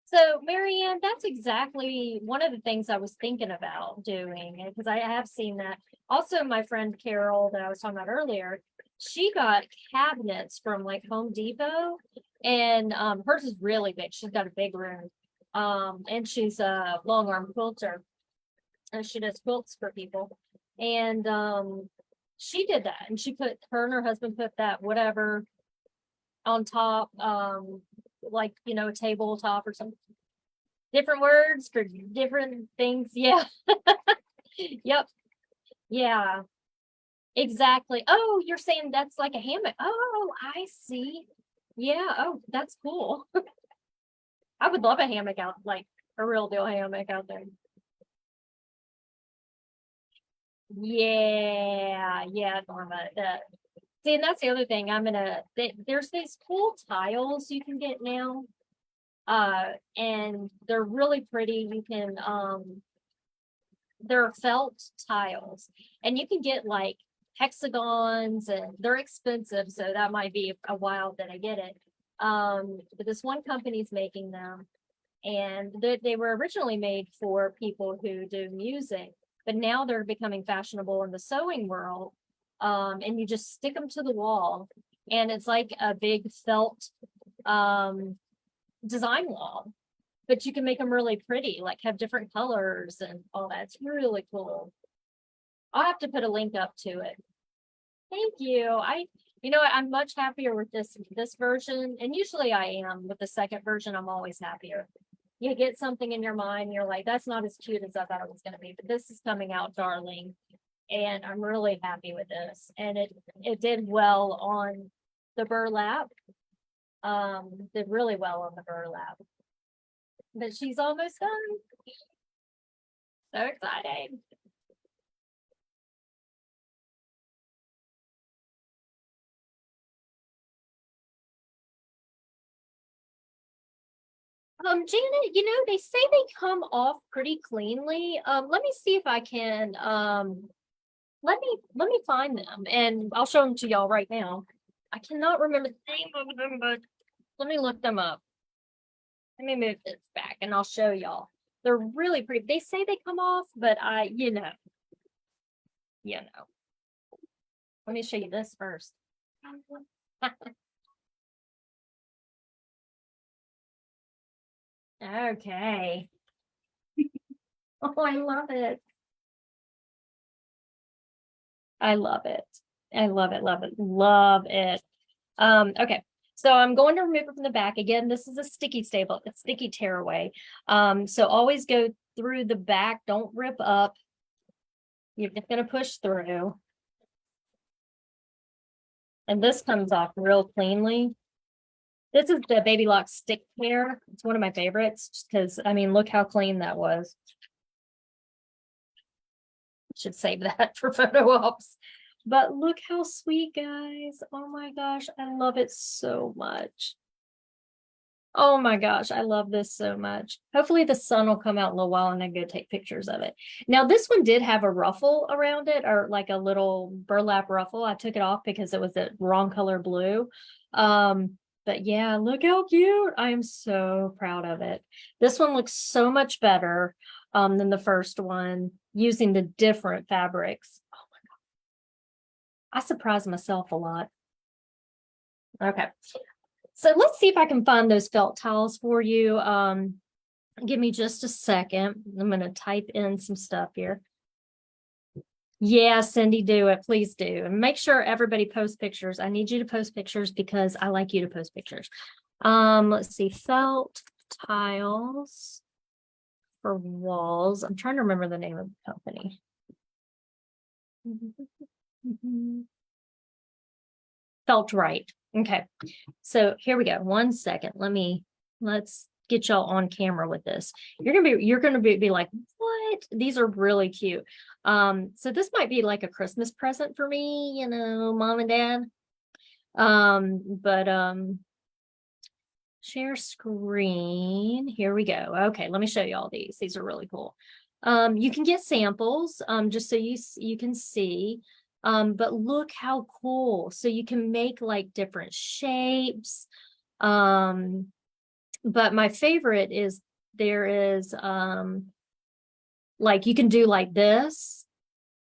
So, Marianne, that's exactly one of the things I was thinking about doing because I have seen that. Also, my friend Carol that I was talking about earlier, she got cabinets from like Home Depot, and hers is really big. She's got a big room, and she's a long arm quilter, and she does quilts for people. And she did that, and she put her and her husband put that whatever on top, like a tabletop or something. Different words for different things. Yeah. Yep. Yeah. Exactly. Oh, you're saying that's like a hammock. Oh, I see. Yeah. Oh, that's cool. I would love a hammock out, like a real deal hammock out there. Yeah. Yeah, Norma. See, and that's the other thing. There's these cool tiles you can get now. And they're really pretty. They're felt tiles, and you can get like hexagons, and they're expensive, so that might be a while that I get it. But this one company's making them, and they were originally made for people who do music, but now they're becoming fashionable in the sewing world. And you just stick them to the wall, and it's like a big felt design wall, but you can make them really pretty, like have different colors and all that. It's really cool. I'll have to put a link up to it. Thank you. I'm much happier with this version, and usually I am with the second version. I'm always happier. You get something in your mind, you're like, that's not as cute as I thought it was going to be, but this is coming out darling, and I'm really happy with this. And it did well on the burlap. Did really well on the burlap. But she's almost done. So exciting. Janet, they say they come off pretty cleanly. Let me see if I can let me find them, and I'll show them to y'all right now. I cannot remember the name of them, but let me look them up. Let me move this back and I'll show y'all. They're really pretty. They say they come off, but you know. Let me show you this first. Okay. Oh, I love it. I love it. I love it, love it, love it. Okay. So I'm going to remove it from the back. Again, this is a sticky tearaway. So always go through the back. Don't rip up. You're just going to push through. And this comes off real cleanly. This is the Baby Lock stick tear. It's one of my favorites because, look how clean that was. Should save that for photo ops. But look how sweet, guys. Oh my gosh, I love it so much. Oh my gosh, I love this so much. Hopefully the sun will come out in a little while and I go take pictures of it. Now this one did have a ruffle around it, or like a little burlap ruffle. I took it off because it was the wrong color blue. But yeah, look how cute. I am so proud of it. This one looks so much better than the first one using the different fabrics. Oh my God. I surprise myself a lot. Okay. So let's see if I can find those felt tiles for you. Give me just a second. I'm going to type in some stuff here. Yeah, Cindy, do it. Please do. And make sure everybody posts pictures. I need you to post pictures because I like you to post pictures. Let's see, felt tiles for walls. I'm trying to remember the name of the company. Felt right. Okay. So here we go. 1 second. Let's get y'all on camera with this. You're gonna be like, what? These are really cute. So this might be like a Christmas present for me, mom and dad. But share screen. Here we go. Okay, let me show you all these. These are really cool. You can get samples, just so you can see. But look how cool. So you can make like different shapes. But my favorite is there is like you can do like this.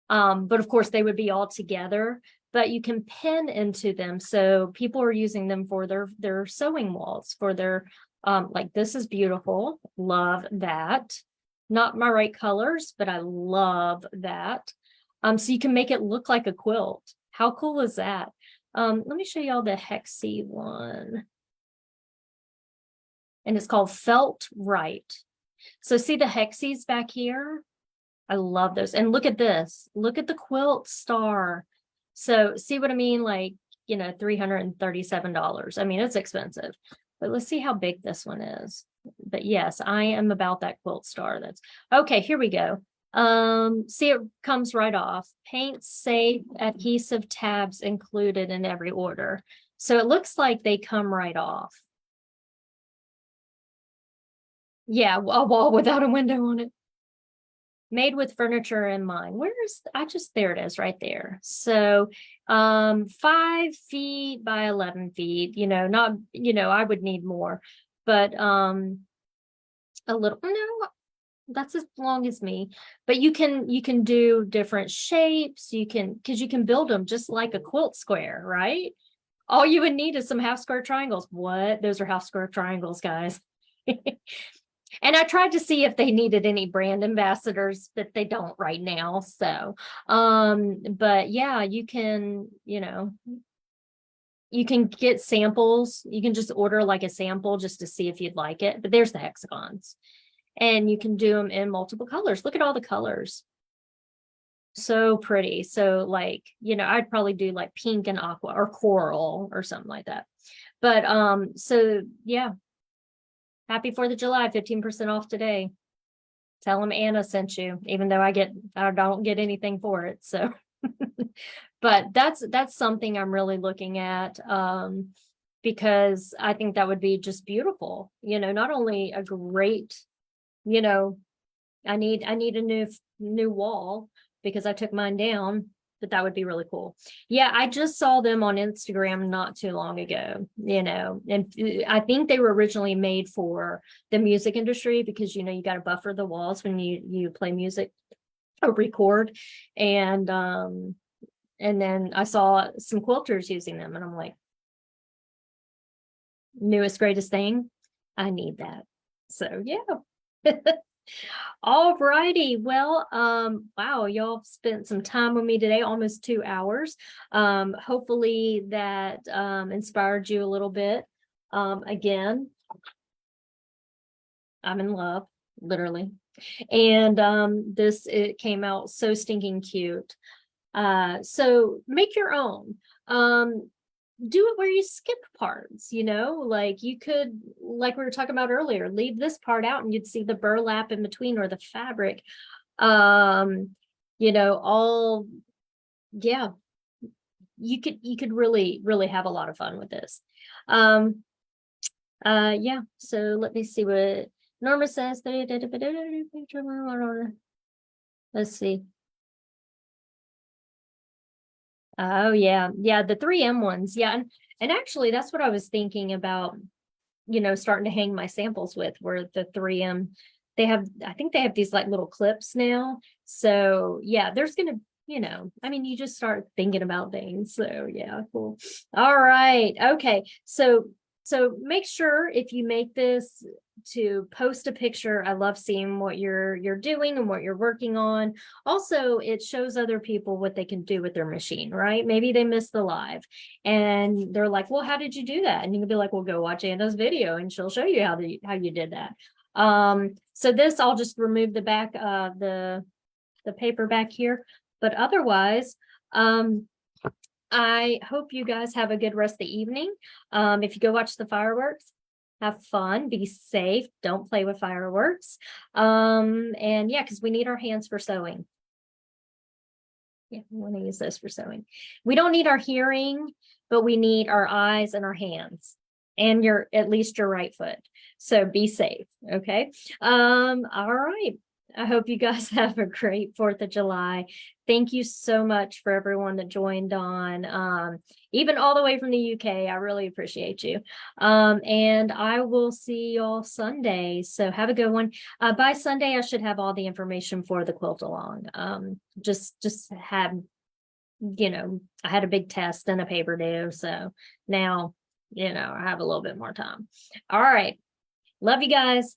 But of course they would be all together, but you can pin into them. So people are using them for their sewing walls, for their like this is beautiful. Love that. Not my right colors, but I love that. So you can make it look like a quilt. How cool is that? Let me show y'all the Hexie one. And it's called Felt Right. So see the Hexies back here? I love those. And look at this. Look at the quilt star. So see what I mean? Like, $337. I mean, it's expensive, but let's see how big this one is. But yes, I am about that quilt star. That's okay. Here we go. See, it comes right off. Paint safe adhesive tabs included in every order. So it looks like they come right off. Yeah, a wall without a window on it. Made with furniture in mind. There it is right there. So 5 feet by 11 feet, not, I would need more, but a little, no, that's as long as me. But you can do different shapes. Because you can build them just like a quilt square, right? All you would need is some half square triangles. What? Those are half square triangles, guys. And I tried to see if they needed any brand ambassadors, but they don't right now. So, but yeah, you can get samples. You can just order like a sample just to see if you'd like it. But there's the hexagons. And you can do them in multiple colors. Look at all the colors. So pretty. So like, I'd probably do like pink and aqua or coral or something like that. But so yeah. Happy 4th of July, 15% off today. Tell them Anna sent you, even though I don't get anything for it. So, but that's something I'm really looking at, because I think that would be just beautiful. Not only a great, I need a new wall because I took mine down, but that would be really cool. Yeah, I just saw them on Instagram not too long ago, and I think they were originally made for the music industry because, you got to buffer the walls when you play music or record. And then I saw some quilters using them and I'm like, newest, greatest thing. I need that. So yeah. All righty. Well, wow, y'all spent some time with me today, almost 2 hours. Hopefully that inspired you a little bit. Again, I'm in love, literally. And it came out so stinking cute. So make your own. Do it where you skip parts, like you could, like we were talking about earlier, leave this part out and you'd see the burlap in between or the fabric. All, yeah, you could really, really have a lot of fun with this. Yeah, so let me see what Norma says. Let's see. Oh yeah. Yeah, the 3M ones. Yeah. And actually that's what I was thinking about, starting to hang my samples with, were the 3M. I think they have these like little clips now. So yeah, there's gonna, you just start thinking about things. So yeah, cool. All right. Okay. So make sure if you make this, to post a picture. I love seeing what you're doing and what you're working on. Also, it shows other people what they can do with their machine, right? Maybe they missed the live and they're like, well, how did you do that? And you can be like, well, go watch Anna's video and she'll show you how you did that. So this, I'll just remove the back of the paper back here, but otherwise, I hope you guys have a good rest of the evening. If you go watch the fireworks, have fun, be safe, don't play with fireworks. And yeah, because we need our hands for sewing. Yeah, we want to use those for sewing. We don't need our hearing, but we need our eyes and our hands and at least your right foot. So be safe. Okay. All right. I hope you guys have a great 4th of July. Thank you so much for everyone that joined on, even all the way from the UK. I really appreciate you. And I will see y'all Sunday. So have a good one. By Sunday, I should have all the information for the quilt along. Just had, I had a big test and a paper due. So now, I have a little bit more time. All right. Love you guys.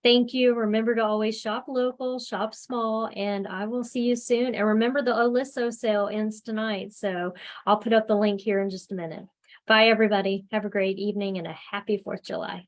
Thank you. Remember to always shop local, shop small, and I will see you soon. And remember, the Oliso sale ends tonight. So I'll put up the link here in just a minute. Bye, everybody. Have a great evening and a happy 4th of July.